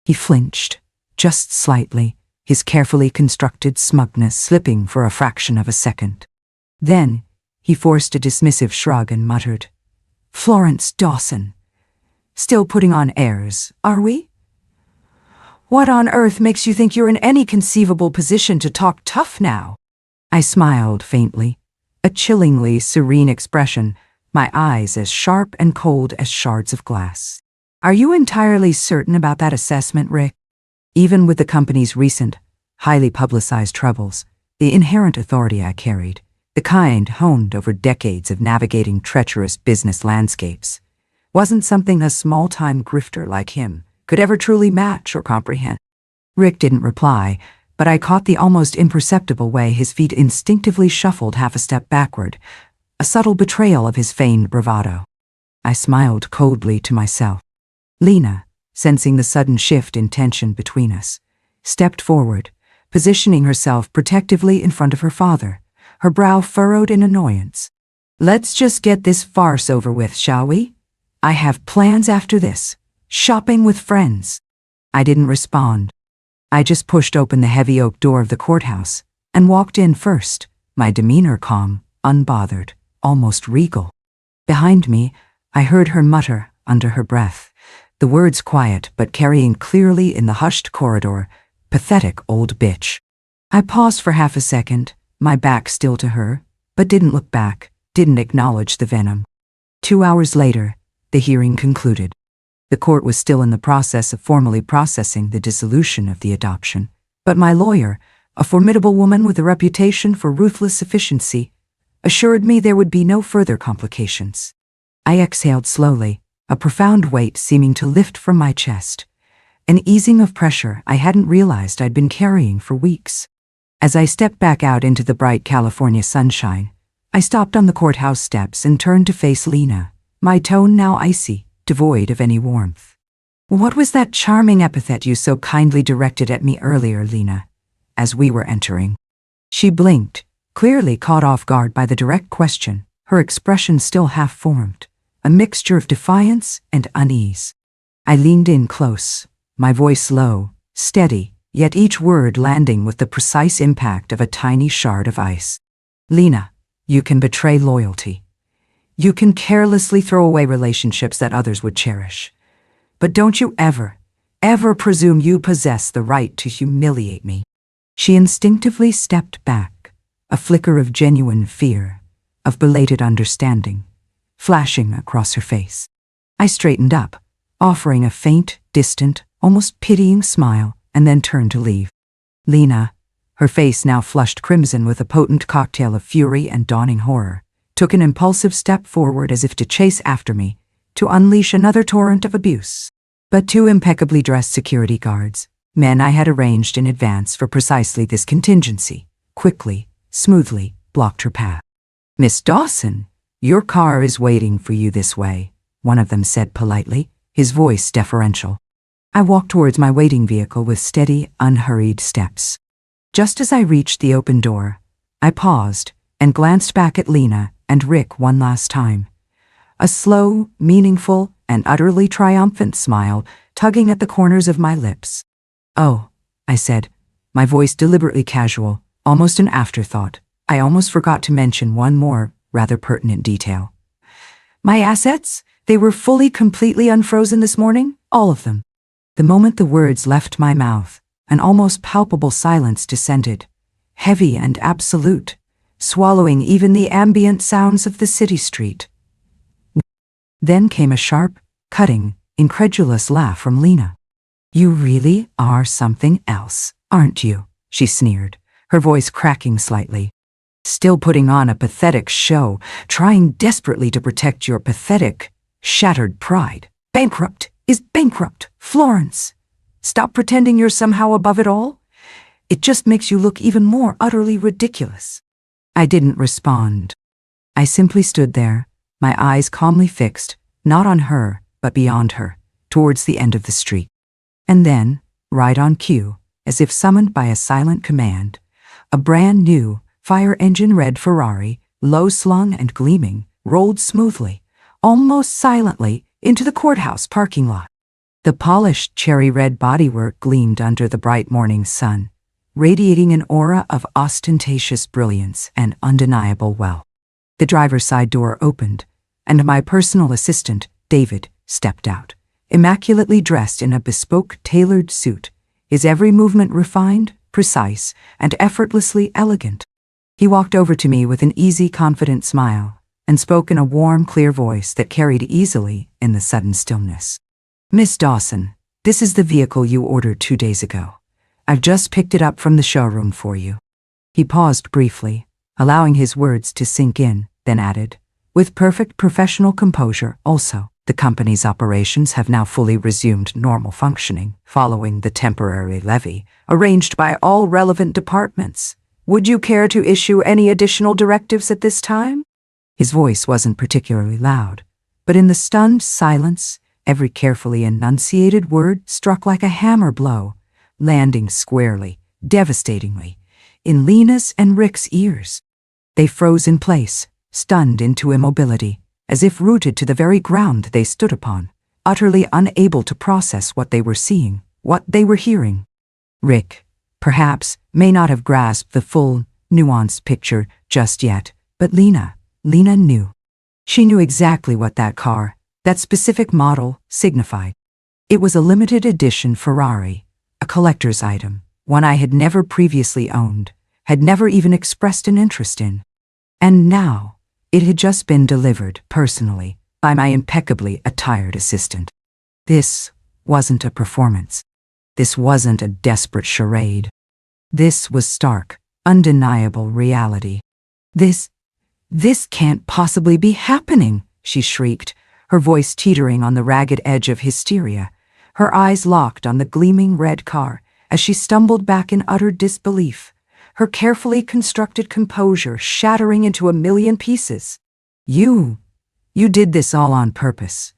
He flinched, just slightly, his carefully constructed smugness slipping for a fraction of a second. Then, he forced a dismissive shrug and muttered, "Florence Dawson. Still putting on airs, are we? What on earth makes you think you're in any conceivable position to talk tough now?" I smiled faintly, a chillingly serene expression, my eyes as sharp and cold as shards of glass. "Are you entirely certain about that assessment, Rick? Even with the company's recent, highly publicized troubles, the inherent authority I carried, the kind honed over decades of navigating treacherous business landscapes, wasn't something a small-time grifter like him could ever truly match or comprehend." Rick didn't reply, but I caught the almost imperceptible way his feet instinctively shuffled half a step backward, a subtle betrayal of his feigned bravado. I smiled coldly to myself. Lena, sensing the sudden shift in tension between us, stepped forward, positioning herself protectively in front of her father, her brow furrowed in annoyance. "Let's just get this farce over with, shall we? I have plans after this. Shopping with friends." I didn't respond. I just pushed open the heavy oak door of the courthouse and walked in first, my demeanor calm, unbothered, almost regal. Behind me, I heard her mutter under her breath, the words quiet but carrying clearly in the hushed corridor, "Pathetic old bitch." I paused for half a second, my back still to her, but didn't look back, didn't acknowledge the venom. 2 hours later, the hearing concluded. The court was still in the process of formally processing the dissolution of the adoption, but my lawyer, a formidable woman with a reputation for ruthless efficiency, assured me there would be no further complications. I exhaled slowly, a profound weight seeming to lift from my chest, an easing of pressure I hadn't realized I'd been carrying for weeks. As I stepped back out into the bright California sunshine, I stopped on the courthouse steps and turned to face Lena, my tone now icy, devoid of any warmth. "What was that charming epithet you so kindly directed at me earlier, Lena?" as we were entering. She blinked, clearly caught off guard by the direct question, her expression still half-formed, a mixture of defiance and unease. I leaned in close, my voice low, steady, yet each word landing with the precise impact of a tiny shard of ice. "Lena, you can betray loyalty. You can carelessly throw away relationships that others would cherish. But don't you ever, ever presume you possess the right to humiliate me." She instinctively stepped back, a flicker of genuine fear, of belated understanding, flashing across her face. I straightened up, offering a faint, distant, almost pitying smile, and then turned to leave. Lena, her face now flushed crimson with a potent cocktail of fury and dawning horror, took an impulsive step forward as if to chase after me, to unleash another torrent of abuse. But 2 impeccably dressed security guards, men I had arranged in advance for precisely this contingency, quickly, smoothly blocked her path. "Miss Dawson, your car is waiting for you this way," one of them said politely, his voice deferential. I walked towards my waiting vehicle with steady, unhurried steps. Just as I reached the open door, I paused and glanced back at Lena and Rick one last time. A slow, meaningful, and utterly triumphant smile tugging at the corners of my lips. "Oh," I said, my voice deliberately casual, almost an afterthought. I almost forgot to mention one more, rather pertinent detail. "My assets? They were fully, completely unfrozen this morning, all of them." The moment the words left my mouth, an almost palpable silence descended, heavy and absolute, swallowing even the ambient sounds of the city street. Then came a sharp, cutting, incredulous laugh from Lena. "You really are something else, aren't you?" she sneered, her voice cracking slightly. "Still putting on a pathetic show, trying desperately to protect your pathetic, shattered pride. Bankrupt is bankrupt, Florence. Stop pretending you're somehow above it all. It just makes you look even more utterly ridiculous." I didn't respond. I simply stood there, my eyes calmly fixed, not on her, but beyond her, towards the end of the street. And then, right on cue, as if summoned by a silent command. A brand new, fire engine red Ferrari, low slung and gleaming, rolled smoothly, almost silently, into the courthouse parking lot. The polished cherry red bodywork gleamed under the bright morning sun, radiating an aura of ostentatious brilliance and undeniable wealth. The driver's side door opened, and my personal assistant, David, stepped out, immaculately dressed in a bespoke tailored suit, his every movement refined, precise, and effortlessly elegant. He walked over to me with an easy, confident smile, and spoke in a warm, clear voice that carried easily in the sudden stillness. "Miss Dawson, this is the vehicle you ordered 2 days ago. I've just picked it up from the showroom for you." He paused briefly, allowing his words to sink in, then added, with perfect professional composure, "Also, the company's operations have now fully resumed normal functioning, following the temporary levy arranged by all relevant departments. Would you care to issue any additional directives at this time?" His voice wasn't particularly loud, but in the stunned silence, every carefully enunciated word struck like a hammer blow, landing squarely, devastatingly, in Lena's and Rick's ears. They froze in place, stunned into immobility, as if rooted to the very ground they stood upon, utterly unable to process what they were seeing, what they were hearing. Rick, perhaps, may not have grasped the full, nuanced picture just yet, but Lena knew. She knew exactly what that car, that specific model, signified. It was a limited edition Ferrari, a collector's item, one I had never previously owned, had never even expressed an interest in. And now, it had just been delivered, personally, by my impeccably attired assistant. This wasn't a performance. This wasn't a desperate charade. This was stark, undeniable reality. This can't possibly be happening," she shrieked, her voice teetering on the ragged edge of hysteria, her eyes locked on the gleaming red car as she stumbled back in utter disbelief, her carefully constructed composure shattering into a million pieces. You did this all on purpose.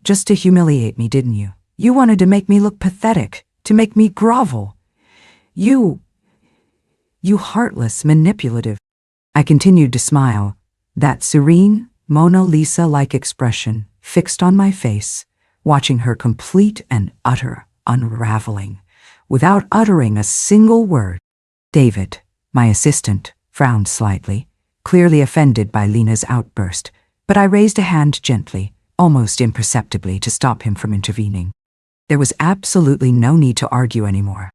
Just to humiliate me, didn't you? You wanted to make me look pathetic, to make me grovel. You heartless, manipulative." I continued to smile, that serene, Mona Lisa-like expression fixed on my face, watching her complete and utter unraveling, without uttering a single word. David, my assistant, frowned slightly, clearly offended by Lena's outburst, but I raised a hand gently, almost imperceptibly, to stop him from intervening. There was absolutely no need to argue anymore.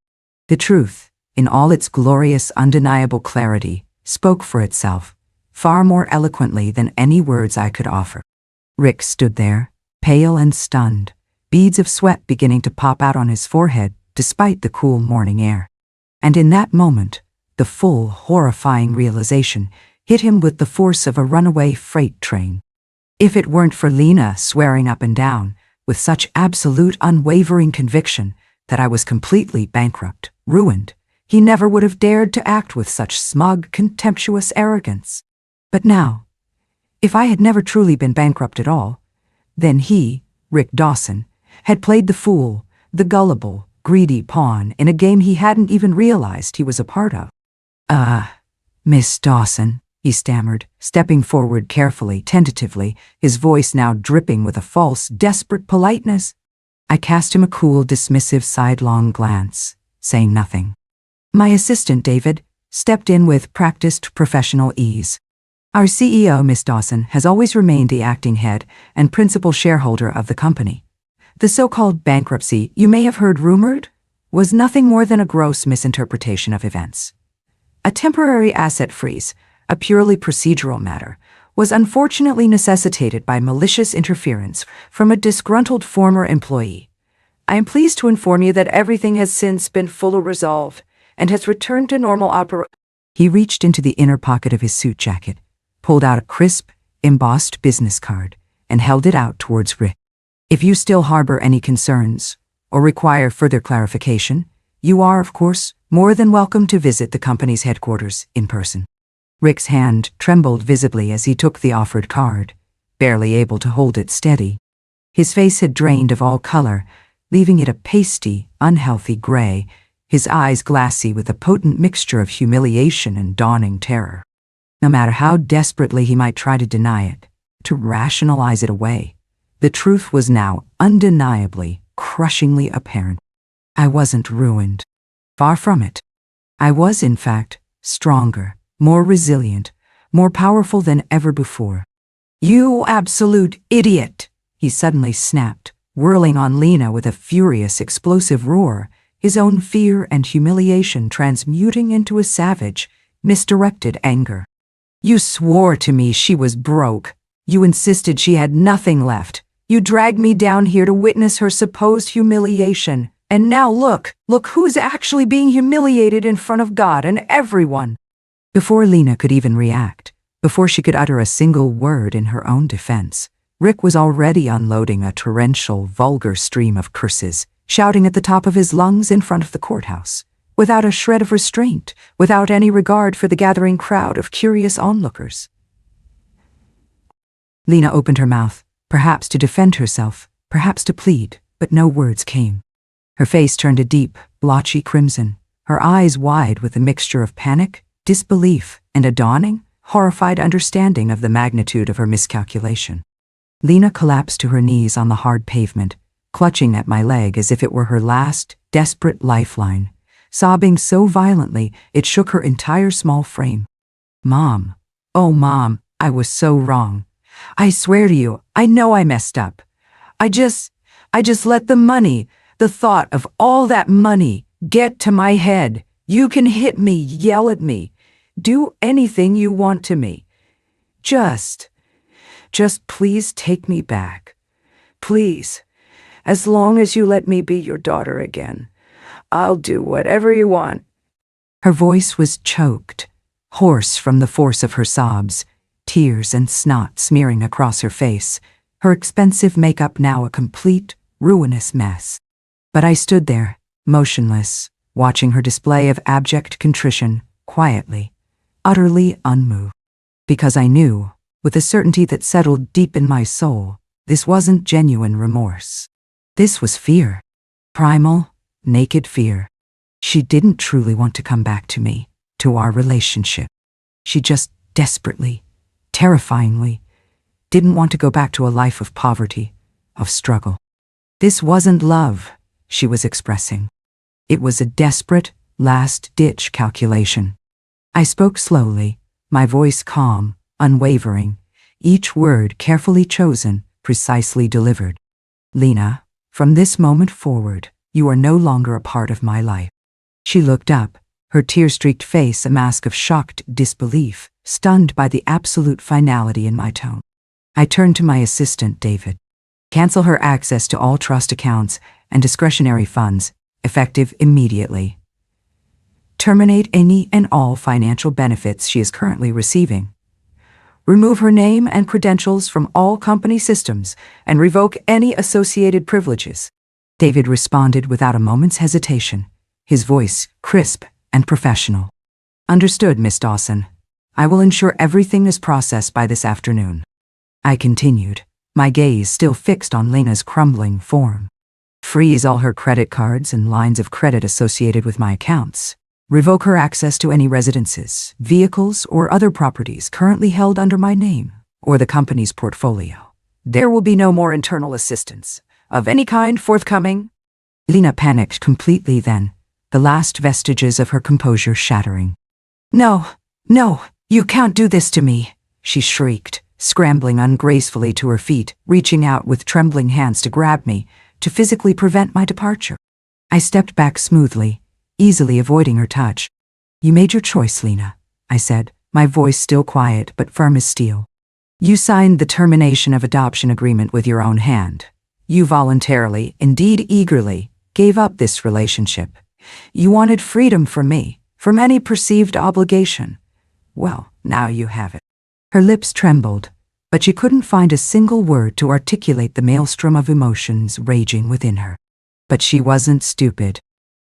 The truth, in all its glorious, undeniable clarity, spoke for itself, far more eloquently than any words I could offer. Rick stood there, pale and stunned, beads of sweat beginning to pop out on his forehead despite the cool morning air. And in that moment, the full, horrifying realization hit him with the force of a runaway freight train. If it weren't for Lena swearing up and down, with such absolute unwavering conviction, that I was completely bankrupt, ruined, he never would have dared to act with such smug, contemptuous arrogance. But now, if I had never truly been bankrupt at all, then he, Rick Dawson, had played the fool, the gullible, greedy pawn in a game he hadn't even realized he was a part of. Miss Dawson," he stammered, stepping forward carefully, tentatively, his voice now dripping with a false, desperate politeness. I cast him a cool, dismissive, sidelong glance, saying nothing. My assistant, David, stepped in with practiced professional ease. "Our CEO, Miss Dawson, has always remained the acting head and principal shareholder of the company. The so-called bankruptcy you may have heard rumored was nothing more than a gross misinterpretation of events. A temporary asset freeze, a purely procedural matter, was unfortunately necessitated by malicious interference from a disgruntled former employee. I am pleased to inform you that everything has since been fully resolved and has returned to normal operation." He reached into the inner pocket of his suit jacket, pulled out a crisp, embossed business card, and held it out towards Rick. "If you still harbor any concerns or require further clarification, you are, of course, more than welcome to visit the company's headquarters in person." Rick's hand trembled visibly as he took the offered card, barely able to hold it steady. His face had drained of all color, leaving it a pasty, unhealthy gray, his eyes glassy with a potent mixture of humiliation and dawning terror. No matter how desperately he might try to deny it, to rationalize it away, the truth was now undeniably, crushingly apparent. I wasn't ruined. Far from it. I was, in fact, stronger, more resilient, more powerful than ever before. "You absolute idiot!" he suddenly snapped, whirling on Lena with a furious, explosive roar, his own fear and humiliation transmuting into a savage, misdirected anger. "You swore to me she was broke. You insisted she had nothing left. You dragged me down here to witness her supposed humiliation. And now look who's actually being humiliated in front of God and everyone." Before Lena could even react, before she could utter a single word in her own defense, Rick was already unloading a torrential, vulgar stream of curses, shouting at the top of his lungs in front of the courthouse, without a shred of restraint, without any regard for the gathering crowd of curious onlookers. Lena opened her mouth, perhaps to defend herself, perhaps to plead, but no words came. Her face turned a deep, blotchy crimson, her eyes wide with a mixture of panic, disbelief, and a dawning, horrified understanding of the magnitude of her miscalculation. Lena collapsed to her knees on the hard pavement, clutching at my leg as if it were her last, desperate lifeline, sobbing so violently it shook her entire small frame. "Mom, oh Mom, I was so wrong. I swear to you, I know I messed up. I just let the money, the thought of all that money, get to my head. You can hit me, yell at me, do anything you want to me. Just please take me back. Please, as long as you let me be your daughter again, I'll do whatever you want." Her voice was choked, hoarse from the force of her sobs, tears and snot smearing across her face, her expensive makeup now a complete, ruinous mess. But I stood there, motionless, watching her display of abject contrition, quietly, utterly unmoved. Because I knew, with a certainty that settled deep in my soul, this wasn't genuine remorse. This was fear. Primal, naked fear. She didn't truly want to come back to me, to our relationship. She just desperately, terrifyingly, didn't want to go back to a life of poverty, of struggle. This wasn't love she was expressing. It was a desperate, last-ditch calculation. I spoke slowly, my voice calm, unwavering, each word carefully chosen, precisely delivered. "Lena, from this moment forward, you are no longer a part of my life." She looked up, her tear-streaked face a mask of shocked disbelief, stunned by the absolute finality in my tone. I turned to my assistant, David. "Cancel her access to all trust accounts and discretionary funds, effective immediately. Terminate any and all financial benefits she is currently receiving. Remove her name and credentials from all company systems and revoke any associated privileges." David responded without a moment's hesitation, his voice crisp and professional. "Understood, Miss Dawson. I will ensure everything is processed by this afternoon." I continued, my gaze still fixed on Lena's crumbling form. "Freeze all her credit cards and lines of credit associated with my accounts. Revoke her access to any residences, vehicles, or other properties currently held under my name or the company's portfolio. There will be no more internal assistance of any kind forthcoming." Lena panicked completely then, the last vestiges of her composure shattering. No, you can't do this to me," she shrieked, scrambling ungracefully to her feet, reaching out with trembling hands to grab me, to physically prevent my departure. I stepped back smoothly, easily avoiding her touch. "You made your choice, Lena," I said, my voice still quiet but firm as steel. "You signed the termination of adoption agreement with your own hand. You voluntarily, indeed eagerly, gave up this relationship. You wanted freedom from me, from any perceived obligation. Well, now you have it." Her lips trembled, but she couldn't find a single word to articulate the maelstrom of emotions raging within her. But she wasn't stupid.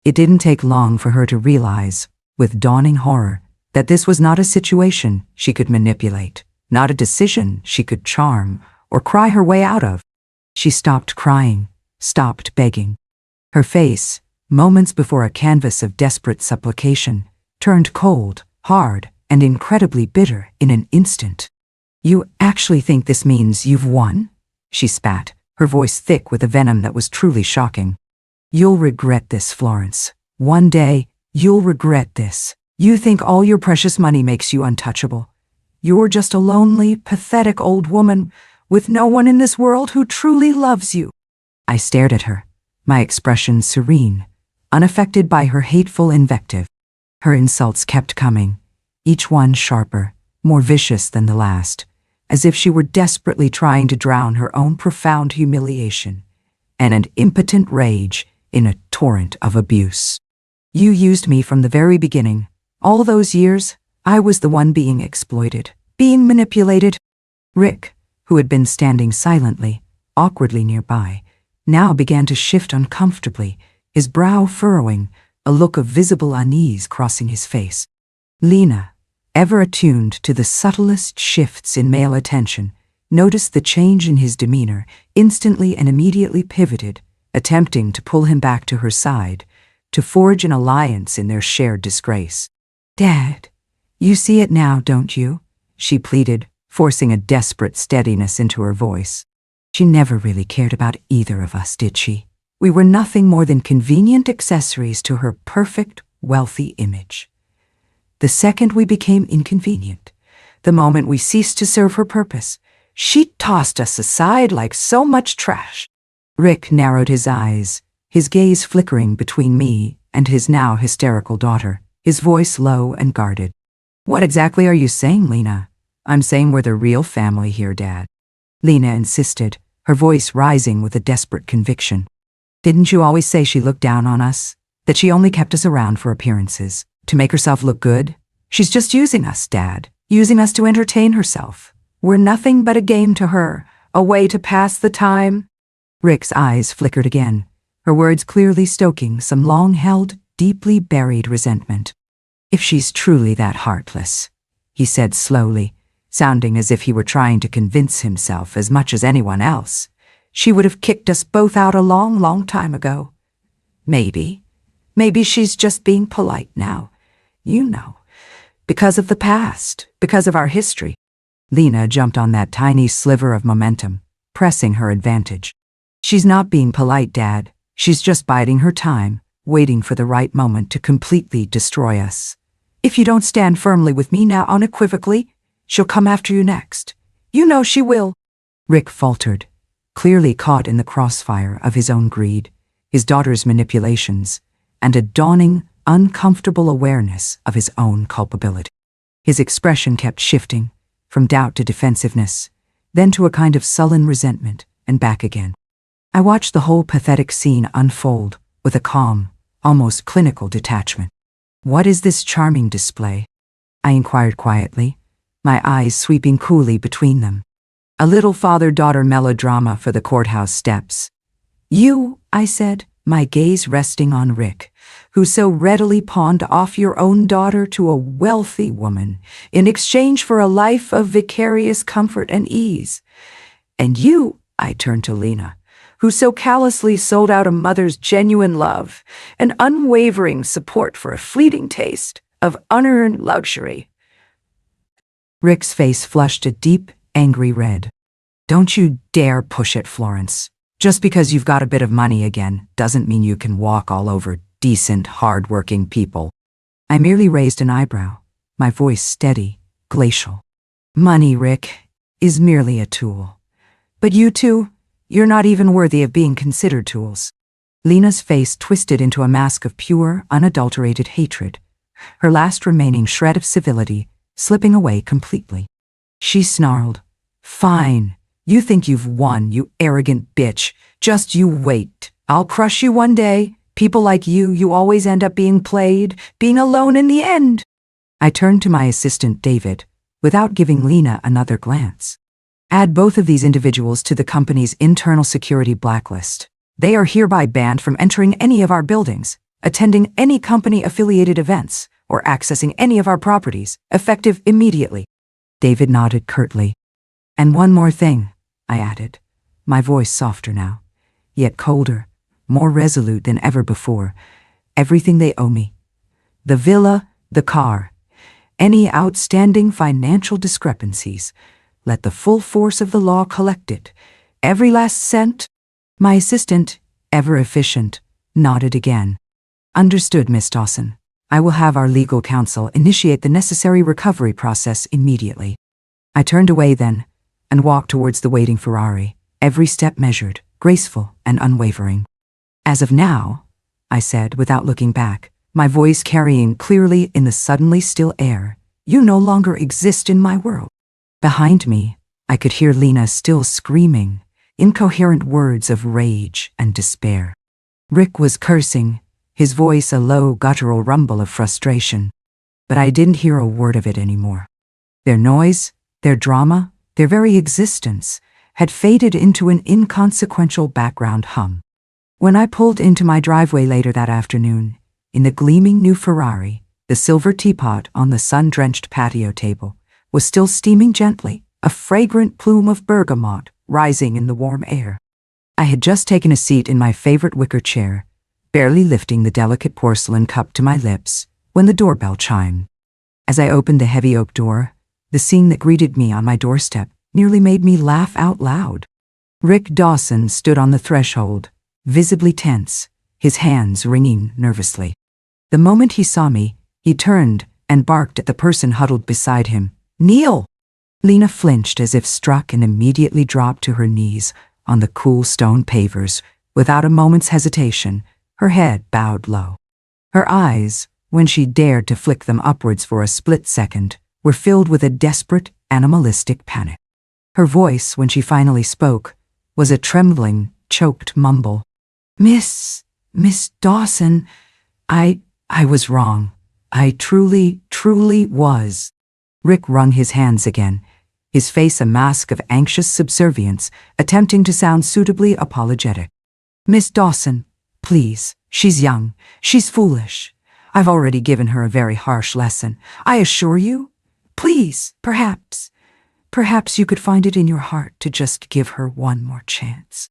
It didn't take long for her to realize, with dawning horror, that this was not a situation she could manipulate, not a decision she could charm or cry her way out of. She stopped crying, stopped begging. Her face, moments before a canvas of desperate supplication turned cold, hard, and incredibly bitter in an instant. "You actually think this means you've won?" she spat, her voice thick with a venom that was truly shocking. "You'll regret this, Florence. One day, you'll regret this. You think all your precious money makes you untouchable. You're just a lonely, pathetic old woman with no one in this world who truly loves you." I stared at her, my expression serene, unaffected by her hateful invective. Her insults kept coming, each one sharper, more vicious than the last, as if she were desperately trying to drown her own profound humiliation and an impotent rage in a torrent of abuse. "You used me from the very beginning. All those years, I was the one being exploited, being manipulated." Rick, who had been standing silently, awkwardly nearby, now began to shift uncomfortably, his brow furrowing, a look of visible unease crossing his face. Lena, ever attuned to the subtlest shifts in male attention, noticed the change in his demeanor instantly and immediately pivoted, attempting to pull him back to her side, to forge an alliance in their shared disgrace. "Dad, you see it now, don't you?" she pleaded, forcing a desperate steadiness into her voice. She never really cared about either of us, did she? We were nothing more than convenient accessories to her perfect, wealthy image. The second we became inconvenient, the moment we ceased to serve her purpose, she tossed us aside like so much trash. Rick narrowed his eyes, his gaze flickering between me and his now hysterical daughter, his voice low and guarded. "What exactly are you saying, Lena?" "I'm saying we're the real family here, Dad," Lena insisted, her voice rising with a desperate conviction. "Didn't you always say she looked down on us? That she only kept us around for appearances, to make herself look good? She's just using us, Dad, using us to entertain herself. We're nothing but a game to her, a way to pass the time." Rick's eyes flickered again, her words clearly stoking some long-held, deeply buried resentment. "If she's truly that heartless," he said slowly, sounding as if he were trying to convince himself as much as anyone else, "she would have kicked us both out a long, long time ago. Maybe she's just being polite now. You know, because of the past, because of our history." Lena jumped on that tiny sliver of momentum, pressing her advantage. "She's not being polite, Dad. She's just biding her time, waiting for the right moment to completely destroy us. If you don't stand firmly with me now unequivocally, she'll come after you next. You know she will." Rick faltered, clearly caught in the crossfire of his own greed, his daughter's manipulations, and a dawning, uncomfortable awareness of his own culpability. His expression kept shifting, from doubt to defensiveness, then to a kind of sullen resentment, and back again. I watched the whole pathetic scene unfold with a calm, almost clinical detachment. "What is this charming display?" I inquired quietly, my eyes sweeping coolly between them. "A little father-daughter melodrama for the courthouse steps." "You," I said, my gaze resting on Rick, "who so readily pawned off your own daughter to a wealthy woman in exchange for a life of vicarious comfort and ease. And you," I turned to Lena, "who so callously sold out a mother's genuine love and unwavering support for a fleeting taste of unearned luxury." Rick's face flushed a deep, angry red. "Don't you dare push it, Florence. Just because you've got a bit of money again doesn't mean you can walk all over decent, hard-working people." I merely raised an eyebrow, my voice steady, glacial. "Money, Rick, is merely a tool. But you two, you're not even worthy of being considered tools." Lena's face twisted into a mask of pure, unadulterated hatred, her last remaining shred of civility slipping away completely. She snarled, "Fine. You think you've won, you arrogant bitch. Just you wait. I'll crush you one day. People like you always end up being played, being alone in the end." I turned to my assistant, David, without giving Lena another glance. "Add both of these individuals to the company's internal security blacklist. They are hereby banned from entering any of our buildings, attending any company-affiliated events, or accessing any of our properties, effective immediately." David nodded curtly. "And one more thing," I added, my voice softer now, yet colder, more resolute than ever before. everything they owe me. The villa, the car, any outstanding financial discrepancies. Let the full force of the law collect it. Every last cent. My assistant, ever efficient, nodded again. Understood, Miss Dawson. I will have our legal counsel initiate the necessary recovery process immediately. I turned away then and walked towards the waiting Ferrari, every step measured, graceful, and unwavering. As of now, I said without looking back, my voice carrying clearly in the suddenly still air, you no longer exist in my world. Behind me, I could hear Lena still screaming, incoherent words of rage and despair. Rick was cursing, his voice a low guttural rumble of frustration. But I didn't hear a word of it anymore. Their noise, their drama, their very existence had faded into an inconsequential background hum. When I pulled into my driveway later that afternoon, in the gleaming new Ferrari, the silver teapot on the sun-drenched patio table was still steaming gently, a fragrant plume of bergamot rising in the warm air. I had just taken a seat in my favorite wicker chair, barely lifting the delicate porcelain cup to my lips, when the doorbell chimed. As I opened the heavy oak door, the scene that greeted me on my doorstep nearly made me laugh out loud. Rick Dawson stood on the threshold, visibly tense, his hands wringing nervously. The moment he saw me, he turned and barked at the person huddled beside him. "Kneel!" Lena flinched as if struck and immediately dropped to her knees on the cool stone pavers, without a moment's hesitation, her head bowed low. Her eyes, when she dared to flick them upwards for a split second, were filled with a desperate, animalistic panic. Her voice, when she finally spoke, was a trembling, choked mumble. Miss Dawson, I was wrong. I truly was." Rick wrung his hands again, his face a mask of anxious subservience, attempting to sound suitably apologetic. "Miss Dawson, please, she's young, she's foolish. I've already given her a very harsh lesson. I assure you, please, perhaps you could find it in your heart to just give her one more chance."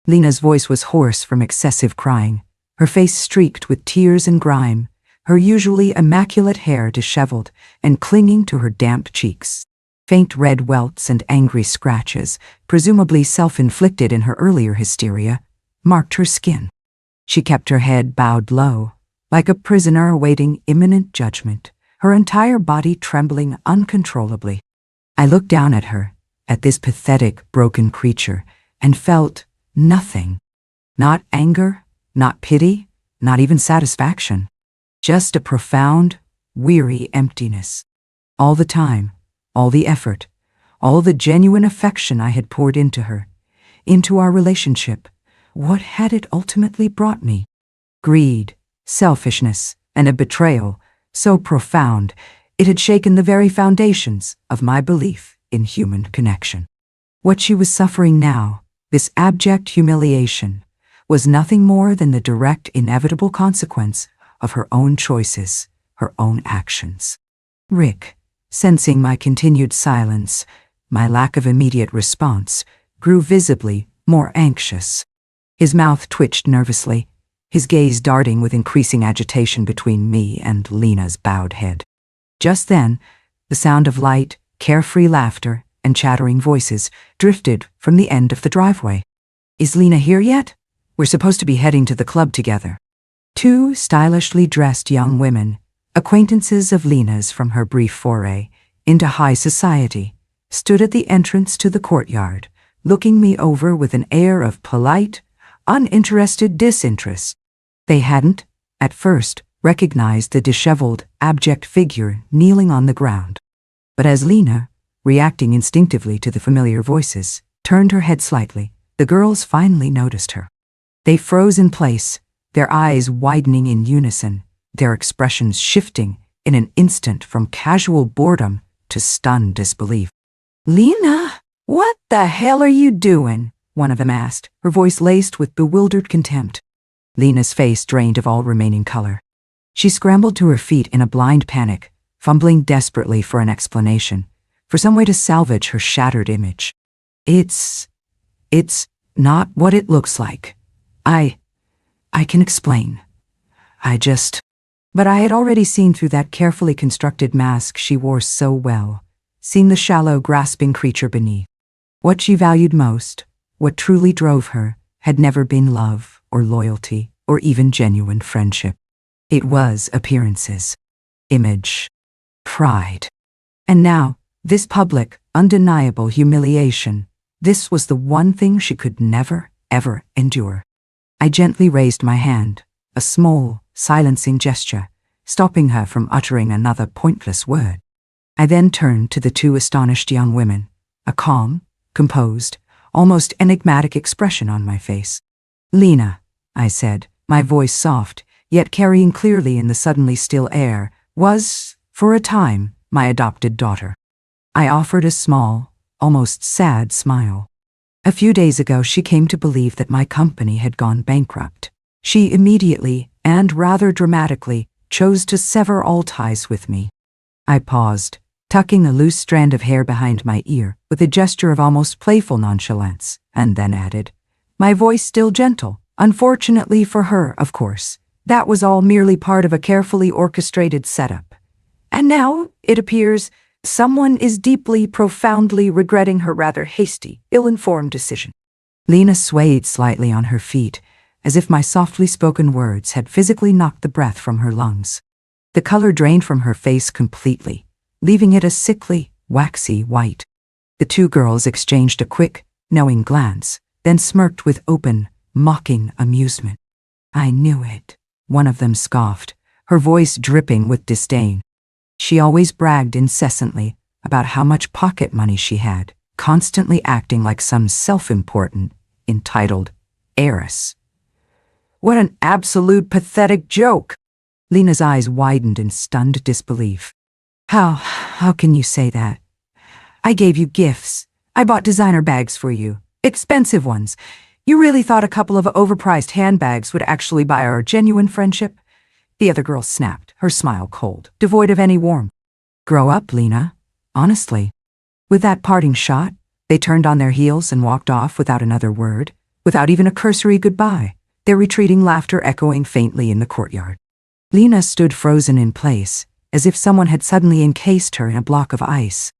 Lena's voice was hoarse from excessive crying, her face streaked with tears and grime, her usually immaculate hair disheveled and clinging to her damp cheeks. Faint red welts and angry scratches, presumably self-inflicted in her earlier hysteria, marked her skin. She kept her head bowed low, like a prisoner awaiting imminent judgment, her entire body trembling uncontrollably. I looked down at her, at this pathetic, broken creature, and felt nothing. Not anger, not pity, not even satisfaction. Just a profound, weary emptiness. All the time, all the effort, all the genuine affection I had poured into her, into our relationship, what had it ultimately brought me? Greed, selfishness, and a betrayal so profound it had shaken the very foundations of my belief in human connection. What she was suffering now, this abject humiliation, was nothing more than the direct, inevitable consequence of her own choices, her own actions. Rick, sensing my continued silence, my lack of immediate response, grew visibly more anxious. His mouth twitched nervously, his gaze darting with increasing agitation between me and Lena's bowed head. Just then, the sound of light, carefree laughter and chattering voices drifted from the end of the driveway. "Is Lena here yet? We're supposed to be heading to the club together." Two stylishly dressed young women, acquaintances of Lena's from her brief foray into high society, stood at the entrance to the courtyard, looking me over with an air of polite, uninterested disinterest. They hadn't, at first, recognized the disheveled, abject figure kneeling on the ground. But as Lena, reacting instinctively to the familiar voices, turned her head slightly, the girls finally noticed her. They froze in place, their eyes widening in unison, their expressions shifting in an instant from casual boredom to stunned disbelief. "Lena, what the hell are you doing?" one of them asked, her voice laced with bewildered contempt. Lena's face drained of all remaining color. She scrambled to her feet in a blind panic, fumbling desperately for an explanation, for some way to salvage her shattered image. It's not what it looks like. I can explain. But I had already seen through that carefully constructed mask she wore so well, seen the shallow, grasping creature beneath. What she valued most, what truly drove her, had never been love or loyalty or even genuine friendship. It was appearances, image, pride. And now, this public, undeniable humiliation, this was the one thing she could never, ever endure. I gently raised my hand, a small, silencing gesture, stopping her from uttering another pointless word. I then turned to the two astonished young women, a calm, composed, almost enigmatic expression on my face. "Lena," I said, my voice soft, yet carrying clearly in the suddenly still air, was, for a time, my adopted daughter. I offered a small, almost sad smile. A few days ago she came to believe that my company had gone bankrupt. She immediately, and rather dramatically, chose to sever all ties with me. I paused, tucking a loose strand of hair behind my ear with a gesture of almost playful nonchalance, and then added, my voice still gentle, unfortunately for her, of course. That was all merely part of a carefully orchestrated setup. And now, it appears, someone is deeply, profoundly regretting her rather hasty, ill-informed decision. Lena swayed slightly on her feet, as if my softly spoken words had physically knocked the breath from her lungs. The color drained from her face completely, leaving it a sickly, waxy white. The two girls exchanged a quick, knowing glance, then smirked with open, mocking amusement. I knew it, one of them scoffed, her voice dripping with disdain. She always bragged incessantly about how much pocket money she had, constantly acting like some self-important, entitled heiress. What an absolute pathetic joke! Lena's eyes widened in stunned disbelief. How can you say that? I gave you gifts. I bought designer bags for you. Expensive ones. You really thought a couple of overpriced handbags would actually buy our genuine friendship? The other girl snapped, her smile cold, devoid of any warmth. Grow up, Lena. Honestly. With that parting shot, they turned on their heels and walked off without another word, without even a cursory goodbye, their retreating laughter echoing faintly in the courtyard. Lena stood frozen in place, as if someone had suddenly encased her in a block of ice.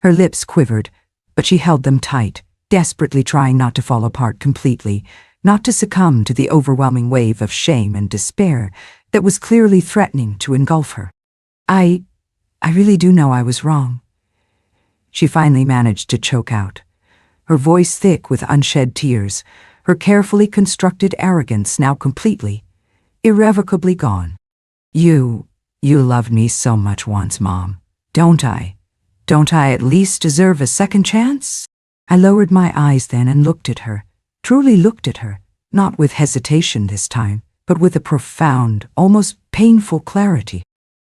Her lips quivered, but she held them tight, desperately trying not to fall apart completely, not to succumb to the overwhelming wave of shame and despair that was clearly threatening to engulf her. I really do know I was wrong. She finally managed to choke out, her voice thick with unshed tears, her carefully constructed arrogance now completely, irrevocably gone. You loved me so much once, Mom. Don't I? Don't I at least deserve a second chance? I lowered my eyes then and looked at her, truly looked at her, not with hesitation this time, but with a profound, almost painful clarity.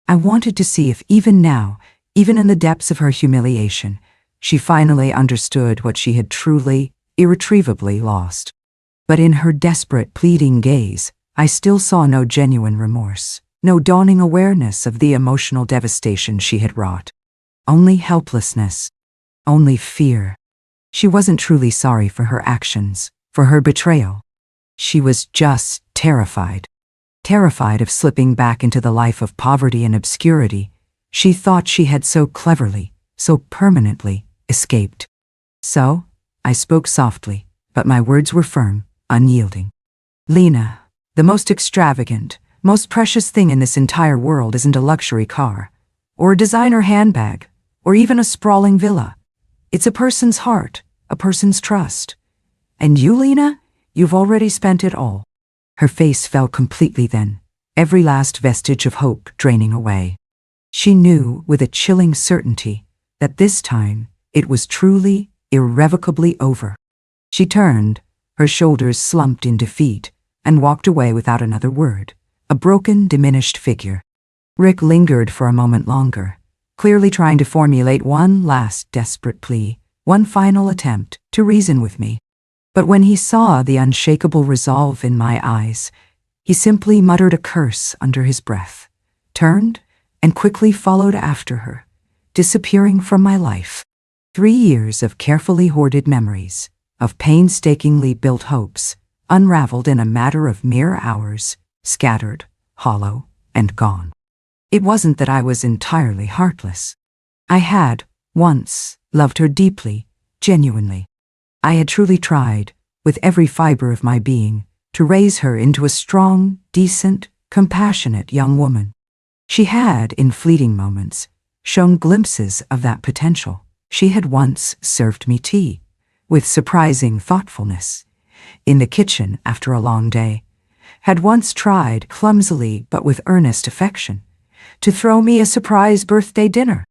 I wanted to see if even now, even in the depths of her humiliation, she finally understood what she had truly, irretrievably lost. But in her desperate, pleading gaze, I still saw no genuine remorse, no dawning awareness of the emotional devastation she had wrought. Only helplessness, only fear. She wasn't truly sorry for her actions, for her betrayal. She was just terrified. Terrified of slipping back into the life of poverty and obscurity she thought she had so cleverly, so permanently escaped. So, I spoke softly, but my words were firm, unyielding. Lena, the most extravagant, most precious thing in this entire world isn't a luxury car, or a designer handbag, or even a sprawling villa. It's a person's heart, a person's trust. And you, Lena, you've already spent it all. Her face fell completely then, every last vestige of hope draining away. She knew with a chilling certainty that this time it was truly, irrevocably over. She turned, her shoulders slumped in defeat, and walked away without another word, a broken, diminished figure. Rick lingered for a moment longer, clearly trying to formulate one last desperate plea, one final attempt to reason with me. But when he saw the unshakable resolve in my eyes, he simply muttered a curse under his breath, turned, and quickly followed after her, disappearing from my life. 3 years of carefully hoarded memories, of painstakingly built hopes, unraveled in a matter of mere hours, scattered, hollow, and gone. It wasn't that I was entirely heartless. I had, once, loved her deeply, genuinely. I had truly tried, with every fiber of my being, to raise her into a strong, decent, compassionate young woman. She had, in fleeting moments, shown glimpses of that potential. She had once served me tea, with surprising thoughtfulness, in the kitchen after a long day, had once tried, clumsily but with earnest affection, to throw me a surprise birthday dinner.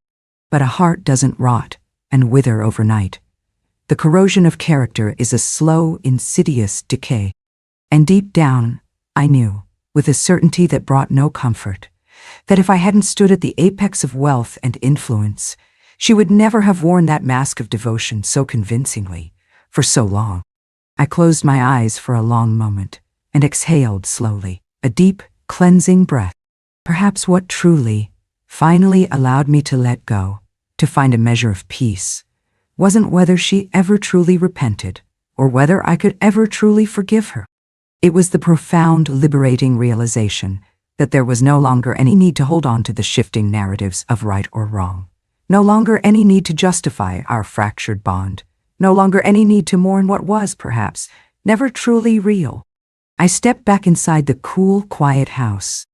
But a heart doesn't rot and wither overnight. The corrosion of character is a slow, insidious decay. And deep down, I knew, with a certainty that brought no comfort, that if I hadn't stood at the apex of wealth and influence, she would never have worn that mask of devotion so convincingly, for so long. I closed my eyes for a long moment and exhaled slowly, a deep, cleansing breath. Perhaps what truly, finally allowed me to let go, to find a measure of peace, wasn't whether she ever truly repented or whether I could ever truly forgive her. It was the profound, liberating realization that there was no longer any need to hold on to the shifting narratives of right or wrong, no longer any need to justify our fractured bond, no longer any need to mourn what was, perhaps, never truly real. I stepped back inside the cool, quiet house.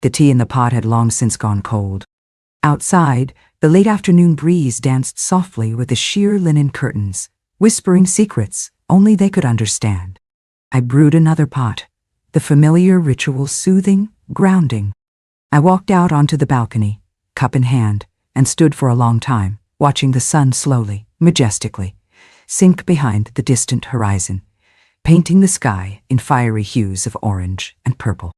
The tea in the pot had long since gone cold. Outside, the late afternoon breeze danced softly with the sheer linen curtains, whispering secrets only they could understand. I brewed another pot, the familiar ritual soothing, grounding. I walked out onto the balcony, cup in hand, and stood for a long time, watching the sun slowly, majestically, sink behind the distant horizon, painting the sky in fiery hues of orange and purple.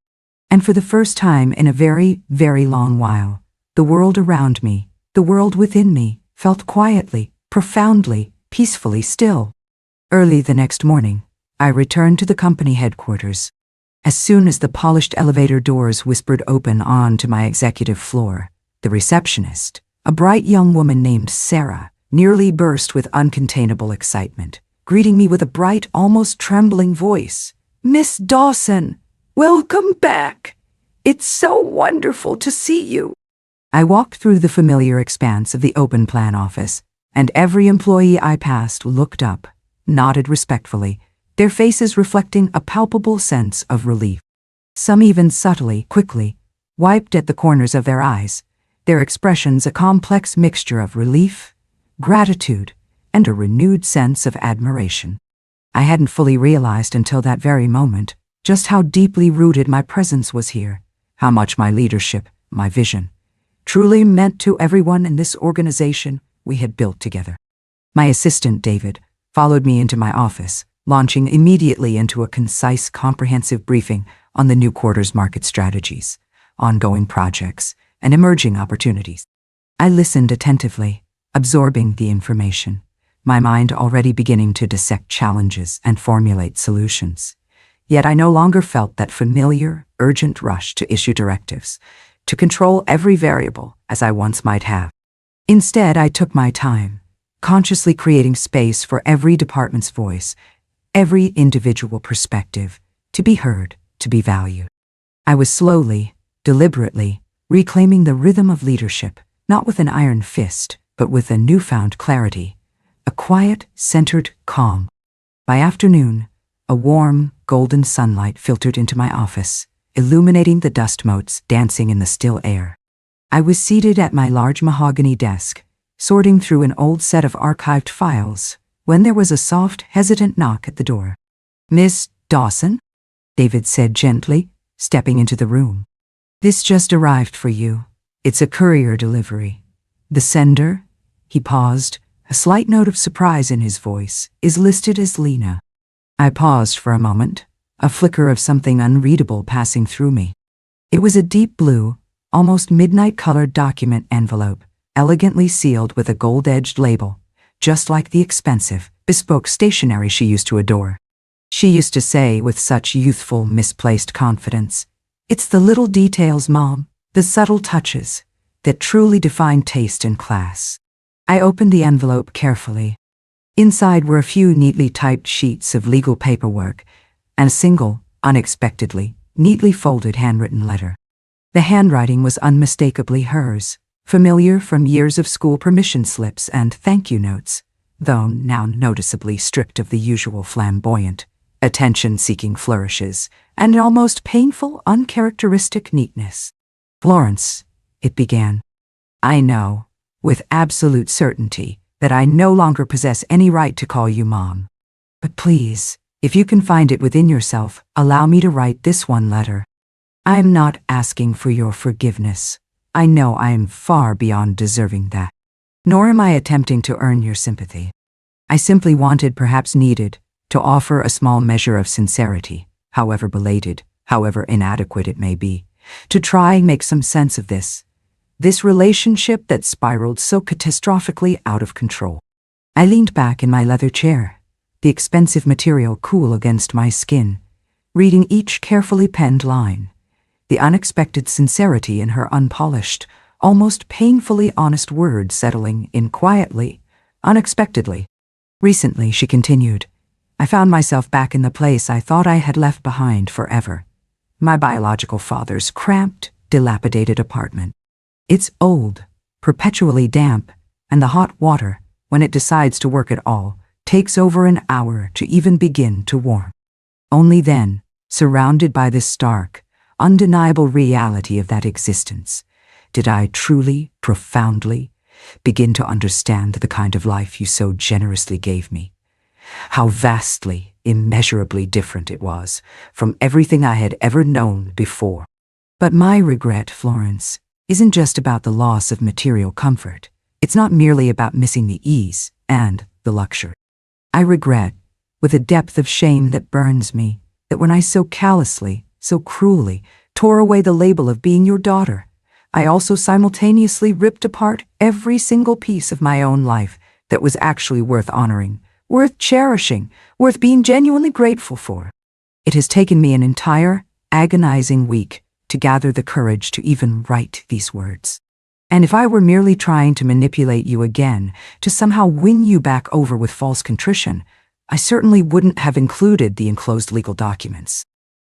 And for the first time in a very, very long while, the world around me, the world within me, felt quietly, profoundly, peacefully still. Early the next morning, I returned to the company headquarters. As soon as the polished elevator doors whispered open on to my executive floor, the receptionist, a bright young woman named Sarah, nearly burst with uncontainable excitement, greeting me with a bright, almost trembling voice. "Miss Dawson, welcome back. It's so wonderful to see you." I walked through the familiar expanse of the open plan office, and every employee I passed looked up, nodded respectfully, their faces reflecting a palpable sense of relief. Some even subtly, quickly, wiped at the corners of their eyes, their expressions a complex mixture of relief, gratitude, and a renewed sense of admiration. I hadn't fully realized until that very moment just how deeply rooted my presence was here, how much my leadership, my vision, truly meant to everyone in this organization we had built together. My assistant, David, followed me into my office, launching immediately into a concise, comprehensive briefing on the new quarter's market strategies, ongoing projects, and emerging opportunities. I listened attentively, absorbing the information, my mind already beginning to dissect challenges and formulate solutions. Yet I no longer felt that familiar, urgent rush to issue directives, to control every variable as I once might have. Instead, I took my time, consciously creating space for every department's voice, every individual perspective, to be heard, to be valued. I was slowly, deliberately, reclaiming the rhythm of leadership, not with an iron fist, but with a newfound clarity, a quiet, centered calm. By afternoon, a warm, golden sunlight filtered into my office, illuminating the dust motes dancing in the still air. I was seated at my large mahogany desk, sorting through an old set of archived files, when there was a soft, hesitant knock at the door. "Miss Dawson?" David said gently, stepping into the room. "This just arrived for you. It's a courier delivery. The sender," he paused, a slight note of surprise in his voice, "is listed as Lena." I paused for a moment, a flicker of something unreadable passing through me. It was a deep blue, almost midnight-colored document envelope, elegantly sealed with a gold-edged label, just like the expensive, bespoke stationery she used to adore. She used to say with such youthful, misplaced confidence, "It's the little details, Mom, the subtle touches, that truly define taste and class." I opened the envelope carefully. Inside were a few neatly typed sheets of legal paperwork and a single, unexpectedly, neatly folded handwritten letter. The handwriting was unmistakably hers, familiar from years of school permission slips and thank you notes, though now noticeably stripped of the usual flamboyant, attention-seeking flourishes, and an almost painful, uncharacteristic neatness. "Florence," it began, "I know, with absolute certainty, that I no longer possess any right to call you Mom. But please, if you can find it within yourself, allow me to write this one letter. I am not asking for your forgiveness. I know I am far beyond deserving that. Nor am I attempting to earn your sympathy. I simply wanted, perhaps needed, to offer a small measure of sincerity, however belated, however inadequate it may be, to try and make some sense of this relationship that spiraled so catastrophically out of control." I leaned back in my leather chair, the expensive material cool against my skin, reading each carefully penned line, the unexpected sincerity in her unpolished, almost painfully honest words settling in quietly, unexpectedly. "Recently," she continued, "I found myself back in the place I thought I had left behind forever. My biological father's cramped, dilapidated apartment. It's old, perpetually damp, and the hot water, when it decides to work at all, takes over an hour to even begin to warm. Only then, surrounded by this stark, undeniable reality of that existence, did I truly, profoundly, begin to understand the kind of life you so generously gave me. How vastly, immeasurably different it was from everything I had ever known before. But my regret, Florence, isn't just about the loss of material comfort. It's not merely about missing the ease and the luxury. I regret, with a depth of shame that burns me, that when I so callously, so cruelly, tore away the label of being your daughter, I also simultaneously ripped apart every single piece of my own life that was actually worth honoring, worth cherishing, worth being genuinely grateful for. It has taken me an entire, agonizing week to gather the courage to even write these words. And if I were merely trying to manipulate you again, to somehow win you back over with false contrition, I certainly wouldn't have included the enclosed legal documents.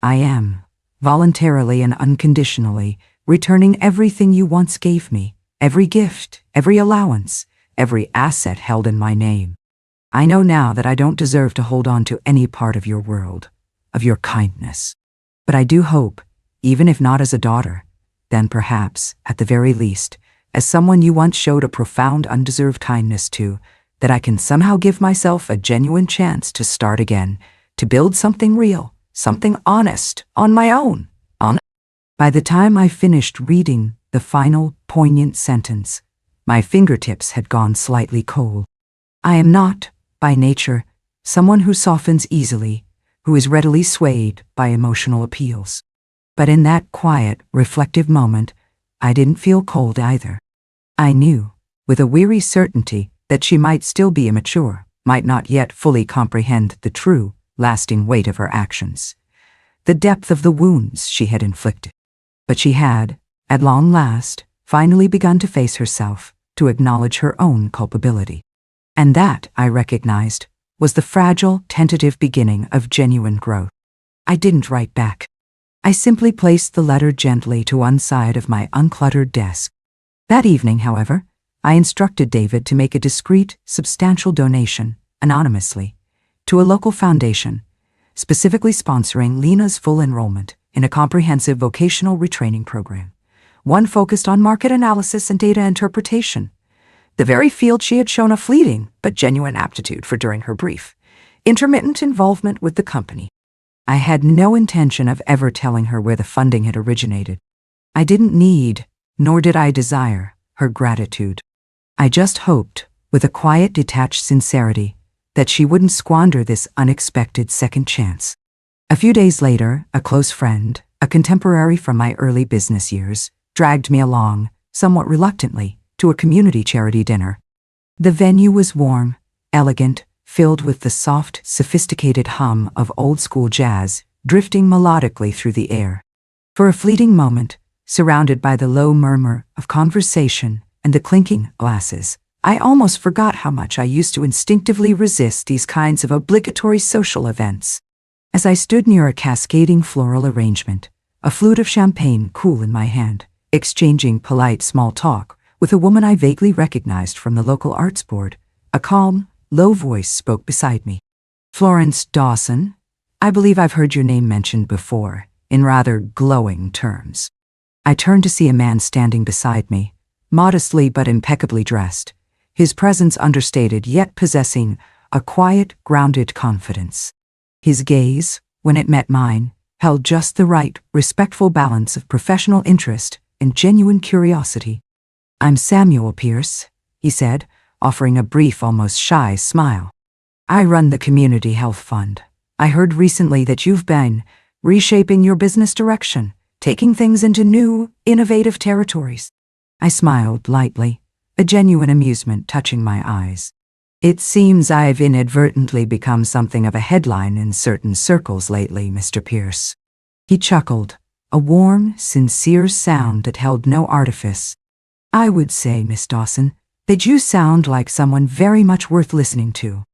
I am, voluntarily and unconditionally, returning everything you once gave me, every gift, every allowance, every asset held in my name. I know now that I don't deserve to hold on to any part of your world, of your kindness. But I do hope, even if not as a daughter, then perhaps, at the very least, as someone you once showed a profound undeserved kindness to, that I can somehow give myself a genuine chance to start again, to build something real, something honest, on my own. By the time I finished reading the final, poignant sentence, my fingertips had gone slightly cold. I am not, by nature, someone who softens easily, who is readily swayed by emotional appeals. But in that quiet, reflective moment, I didn't feel cold either. I knew, with a weary certainty, that she might still be immature, might not yet fully comprehend the true, lasting weight of her actions, the depth of the wounds she had inflicted. But she had, at long last, finally begun to face herself, to acknowledge her own culpability. And that, I recognized, was the fragile, tentative beginning of genuine growth. I didn't write back. I simply placed the letter gently to one side of my uncluttered desk. That evening, however, I instructed David to make a discreet, substantial donation, anonymously, to a local foundation, specifically sponsoring Lena's full enrollment in a comprehensive vocational retraining program, one focused on market analysis and data interpretation, the very field she had shown a fleeting but genuine aptitude for during her brief, intermittent involvement with the company. I had no intention of ever telling her where the funding had originated. I didn't need, nor did I desire, her gratitude. I just hoped, with a quiet, detached sincerity, that she wouldn't squander this unexpected second chance. A few days later, a close friend, a contemporary from my early business years, dragged me along, somewhat reluctantly, to a community charity dinner. The venue was warm, elegant, filled with the soft, sophisticated hum of old-school jazz drifting melodically through the air. For a fleeting moment, surrounded by the low murmur of conversation and the clinking glasses, I almost forgot how much I used to instinctively resist these kinds of obligatory social events. As I stood near a cascading floral arrangement, a flute of champagne cool in my hand, exchanging polite small talk with a woman I vaguely recognized from the local arts board. A calm, low voice spoke beside me. "Florence Dawson, I believe I've heard your name mentioned before, in rather glowing terms." I turned to see a man standing beside me, modestly but impeccably dressed, his presence understated yet possessing a quiet, grounded confidence. His gaze, when it met mine, held just the right, respectful balance of professional interest and genuine curiosity. "I'm Samuel Pierce," he said, offering a brief, almost shy smile. "I run the Community Health Fund. I heard recently that you've been reshaping your business direction, taking things into new, innovative territories." I smiled lightly, a genuine amusement touching my eyes. "It seems I've inadvertently become something of a headline in certain circles lately, Mr. Pierce." He chuckled, a warm, sincere sound that held no artifice. "I would say, Miss Dawson, that you sound like someone very much worth listening to."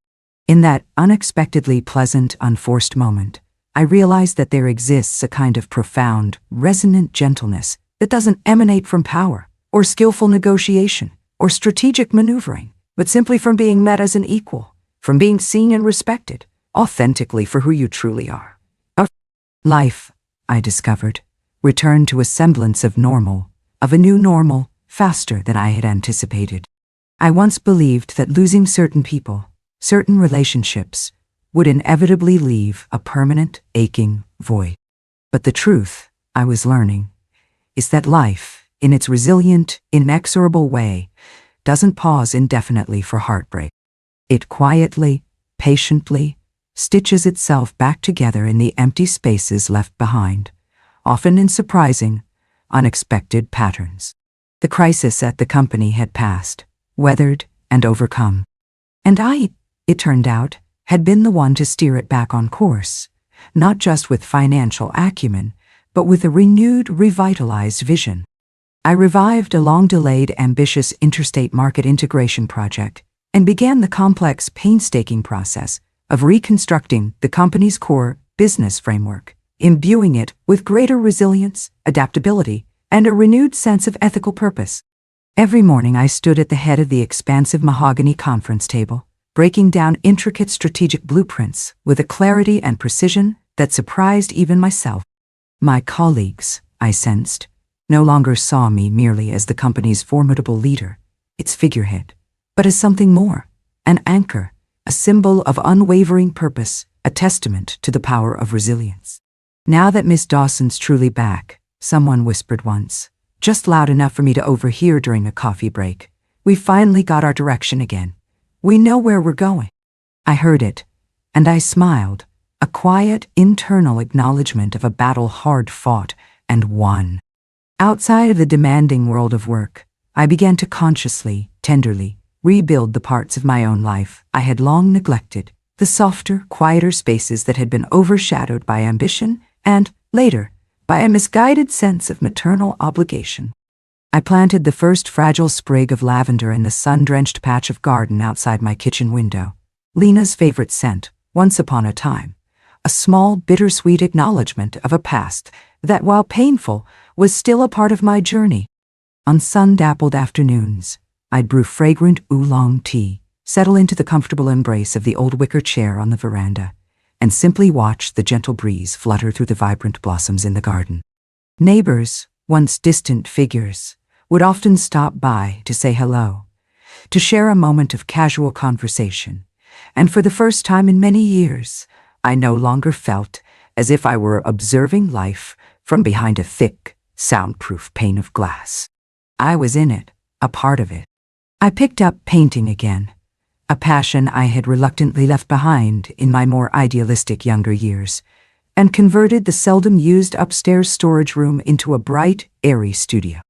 In that unexpectedly pleasant, unforced moment, I realized that there exists a kind of profound, resonant gentleness that doesn't emanate from power, or skillful negotiation, or strategic maneuvering, but simply from being met as an equal, from being seen and respected, authentically for who you truly are. Life, I discovered, returned to a semblance of normal, of a new normal, faster than I had anticipated. I once believed that losing certain people, certain relationships, would inevitably leave a permanent, aching void. But the truth, I was learning, is that life, in its resilient, inexorable way, doesn't pause indefinitely for heartbreak. It quietly, patiently, stitches itself back together in the empty spaces left behind, often in surprising, unexpected patterns. The crisis at the company had passed, weathered, and overcome. And I, it turned out, had been the one to steer it back on course, not just with financial acumen, but with a renewed, revitalized vision. I revived a long-delayed, ambitious interstate market integration project and began the complex, painstaking process of reconstructing the company's core business framework, imbuing it with greater resilience, adaptability, and a renewed sense of ethical purpose. Every morning I stood at the head of the expansive mahogany conference table, breaking down intricate strategic blueprints with a clarity and precision that surprised even myself. My colleagues, I sensed, no longer saw me merely as the company's formidable leader, its figurehead, but as something more, an anchor, a symbol of unwavering purpose, a testament to the power of resilience. "Now that Miss Dawson's truly back," someone whispered once, just loud enough for me to overhear during a coffee break, "we finally got our direction again. We know where we're going." I heard it, and I smiled, a quiet, internal acknowledgement of a battle hard fought and won. Outside of the demanding world of work, I began to consciously, tenderly, rebuild the parts of my own life I had long neglected, the softer, quieter spaces that had been overshadowed by ambition and, later, by a misguided sense of maternal obligation. I planted the first fragile sprig of lavender in the sun-drenched patch of garden outside my kitchen window, Lena's favorite scent, once upon a time, a small, bittersweet acknowledgement of a past that, while painful, was still a part of my journey. On sun-dappled afternoons, I'd brew fragrant oolong tea, settle into the comfortable embrace of the old wicker chair on the veranda, and simply watch the gentle breeze flutter through the vibrant blossoms in the garden. Neighbors, once distant figures, would often stop by to say hello, to share a moment of casual conversation, and for the first time in many years, I no longer felt as if I were observing life from behind a thick, soundproof pane of glass. I was in it, a part of it. I picked up painting again, a passion I had reluctantly left behind in my more idealistic younger years, and converted the seldom-used upstairs storage room into a bright, airy studio.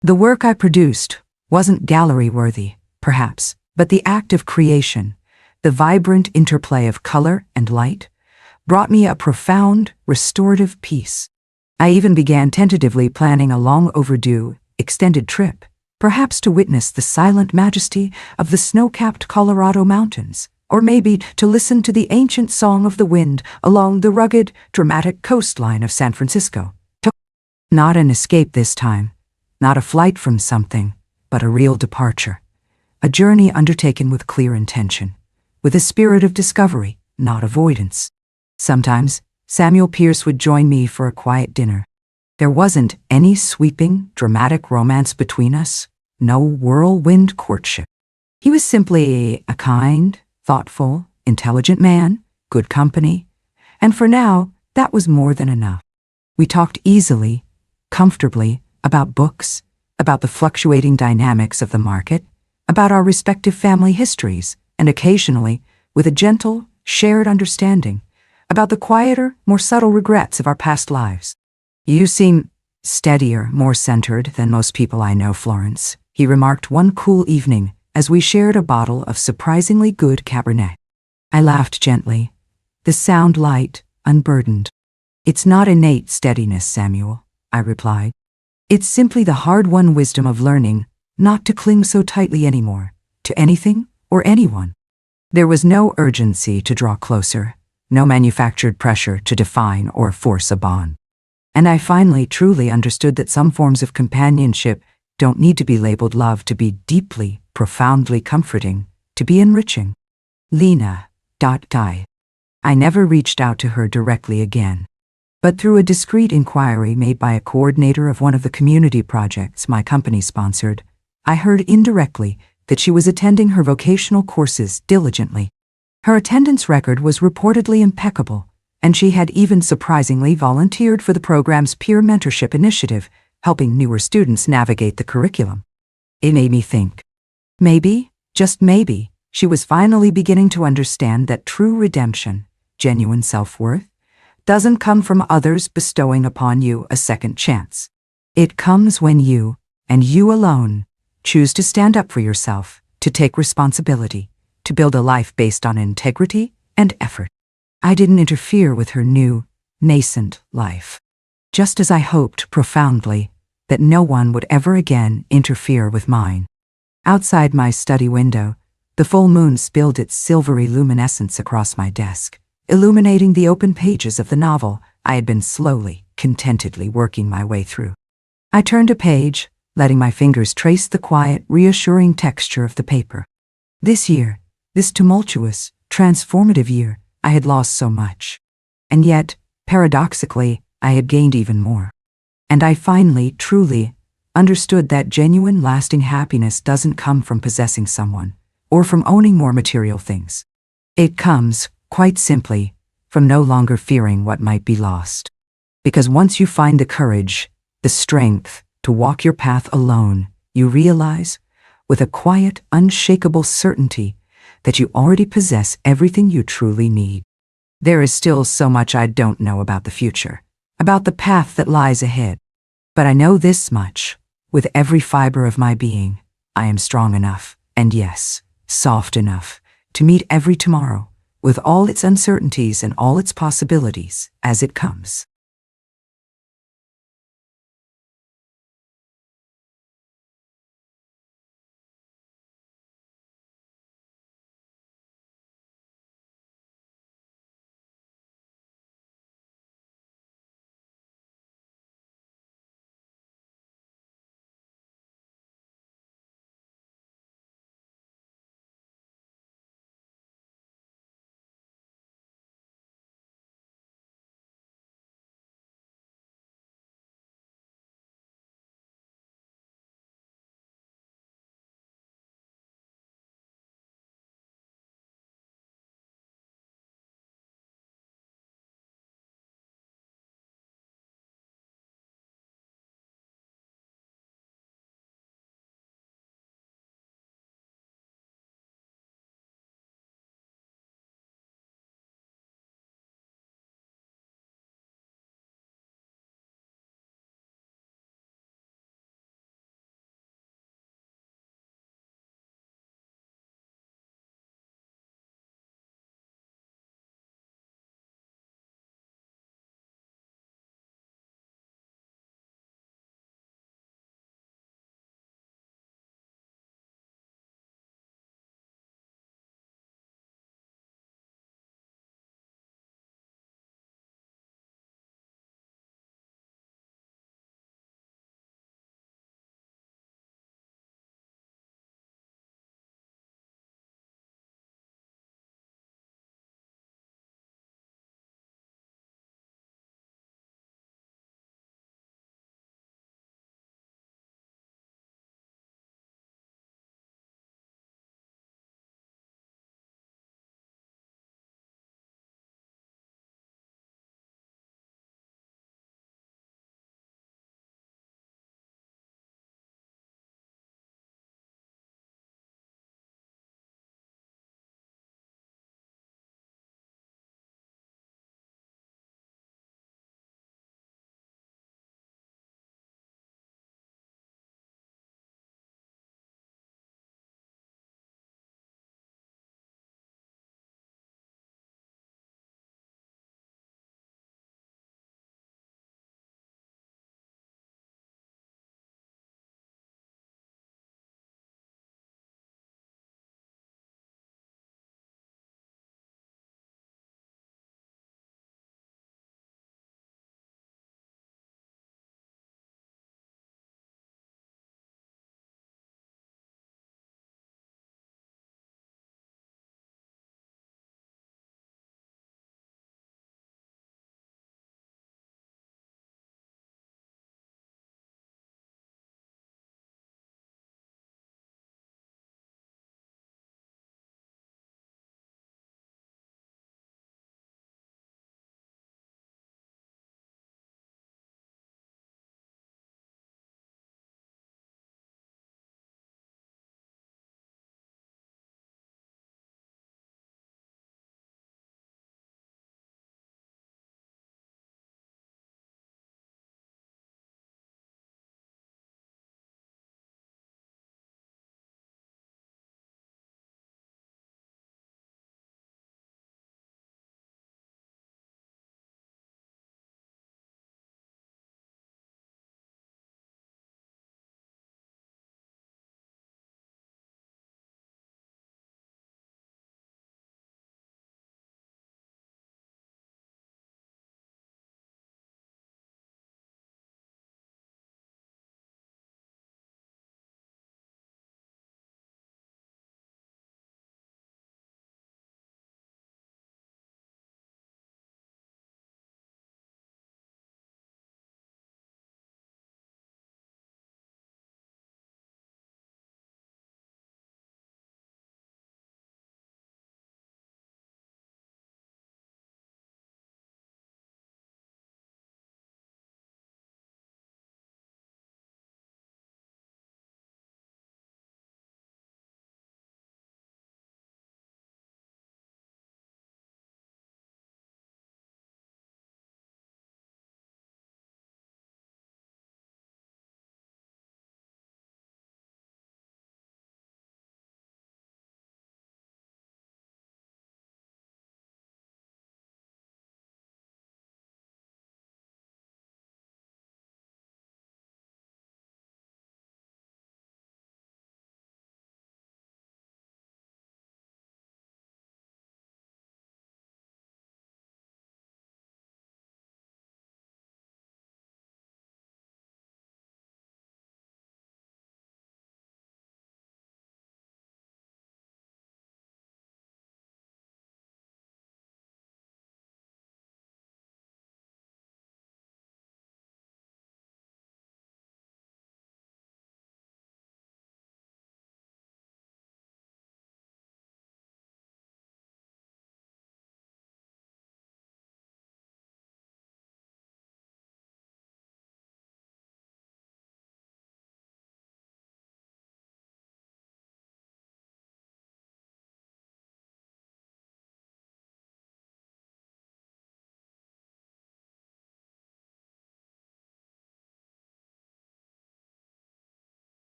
The work I produced wasn't gallery-worthy, perhaps, but the act of creation, the vibrant interplay of color and light, brought me a profound, restorative peace. I even began tentatively planning a long-overdue, extended trip, perhaps to witness the silent majesty of the snow-capped Colorado mountains, or maybe to listen to the ancient song of the wind along the rugged, dramatic coastline of San Francisco. Not an escape this time, not a flight from something, but a real departure. A journey undertaken with clear intention, with a spirit of discovery, not avoidance. Sometimes, Samuel Pierce would join me for a quiet dinner. There wasn't any sweeping, dramatic romance between us, no whirlwind courtship. He was simply a kind, thoughtful, intelligent man, good company, and for now, that was more than enough. We talked easily, comfortably, about books, about the fluctuating dynamics of the market, about our respective family histories, and occasionally, with a gentle, shared understanding, about the quieter, more subtle regrets of our past lives. "You seem steadier, more centered than most people I know, Florence," he remarked one cool evening as we shared a bottle of surprisingly good Cabernet. I laughed gently, the sound light, unburdened. "It's not innate steadiness, Samuel," I replied. "It's simply the hard-won wisdom of learning not to cling so tightly anymore, to anything or anyone." There was no urgency to draw closer, no manufactured pressure to define or force a bond. And I finally truly understood that some forms of companionship don't need to be labeled love to be deeply, profoundly comforting, to be enriching. Lena. I never reached out to her directly again. But through a discreet inquiry made by a coordinator of one of the community projects my company sponsored, I heard indirectly that she was attending her vocational courses diligently. Her attendance record was reportedly impeccable, and she had even surprisingly volunteered for the program's peer mentorship initiative, helping newer students navigate the curriculum. It made me think. Maybe, just maybe, she was finally beginning to understand that true redemption, genuine self-worth, doesn't come from others bestowing upon you a second chance. It comes when you, and you alone, choose to stand up for yourself, to take responsibility, to build a life based on integrity and effort. I didn't interfere with her new, nascent life, just as I hoped profoundly that no one would ever again interfere with mine. Outside my study window, the full moon spilled its silvery luminescence across my desk, illuminating the open pages of the novel I had been slowly, contentedly working my way through. I turned a page, letting my fingers trace the quiet, reassuring texture of the paper. This year, this tumultuous, transformative year, I had lost so much. And yet, paradoxically, I had gained even more. And I finally, truly, understood that genuine, lasting happiness doesn't come from possessing someone, or from owning more material things. It comes, quite simply, from no longer fearing what might be lost. Because once you find the courage, the strength, to walk your path alone, you realize, with a quiet, unshakable certainty, that you already possess everything you truly need. There is still so much I don't know about the future, about the path that lies ahead. But I know this much, with every fiber of my being, I am strong enough, and yes, soft enough, to meet every tomorrow, with all its uncertainties and all its possibilities, as it comes.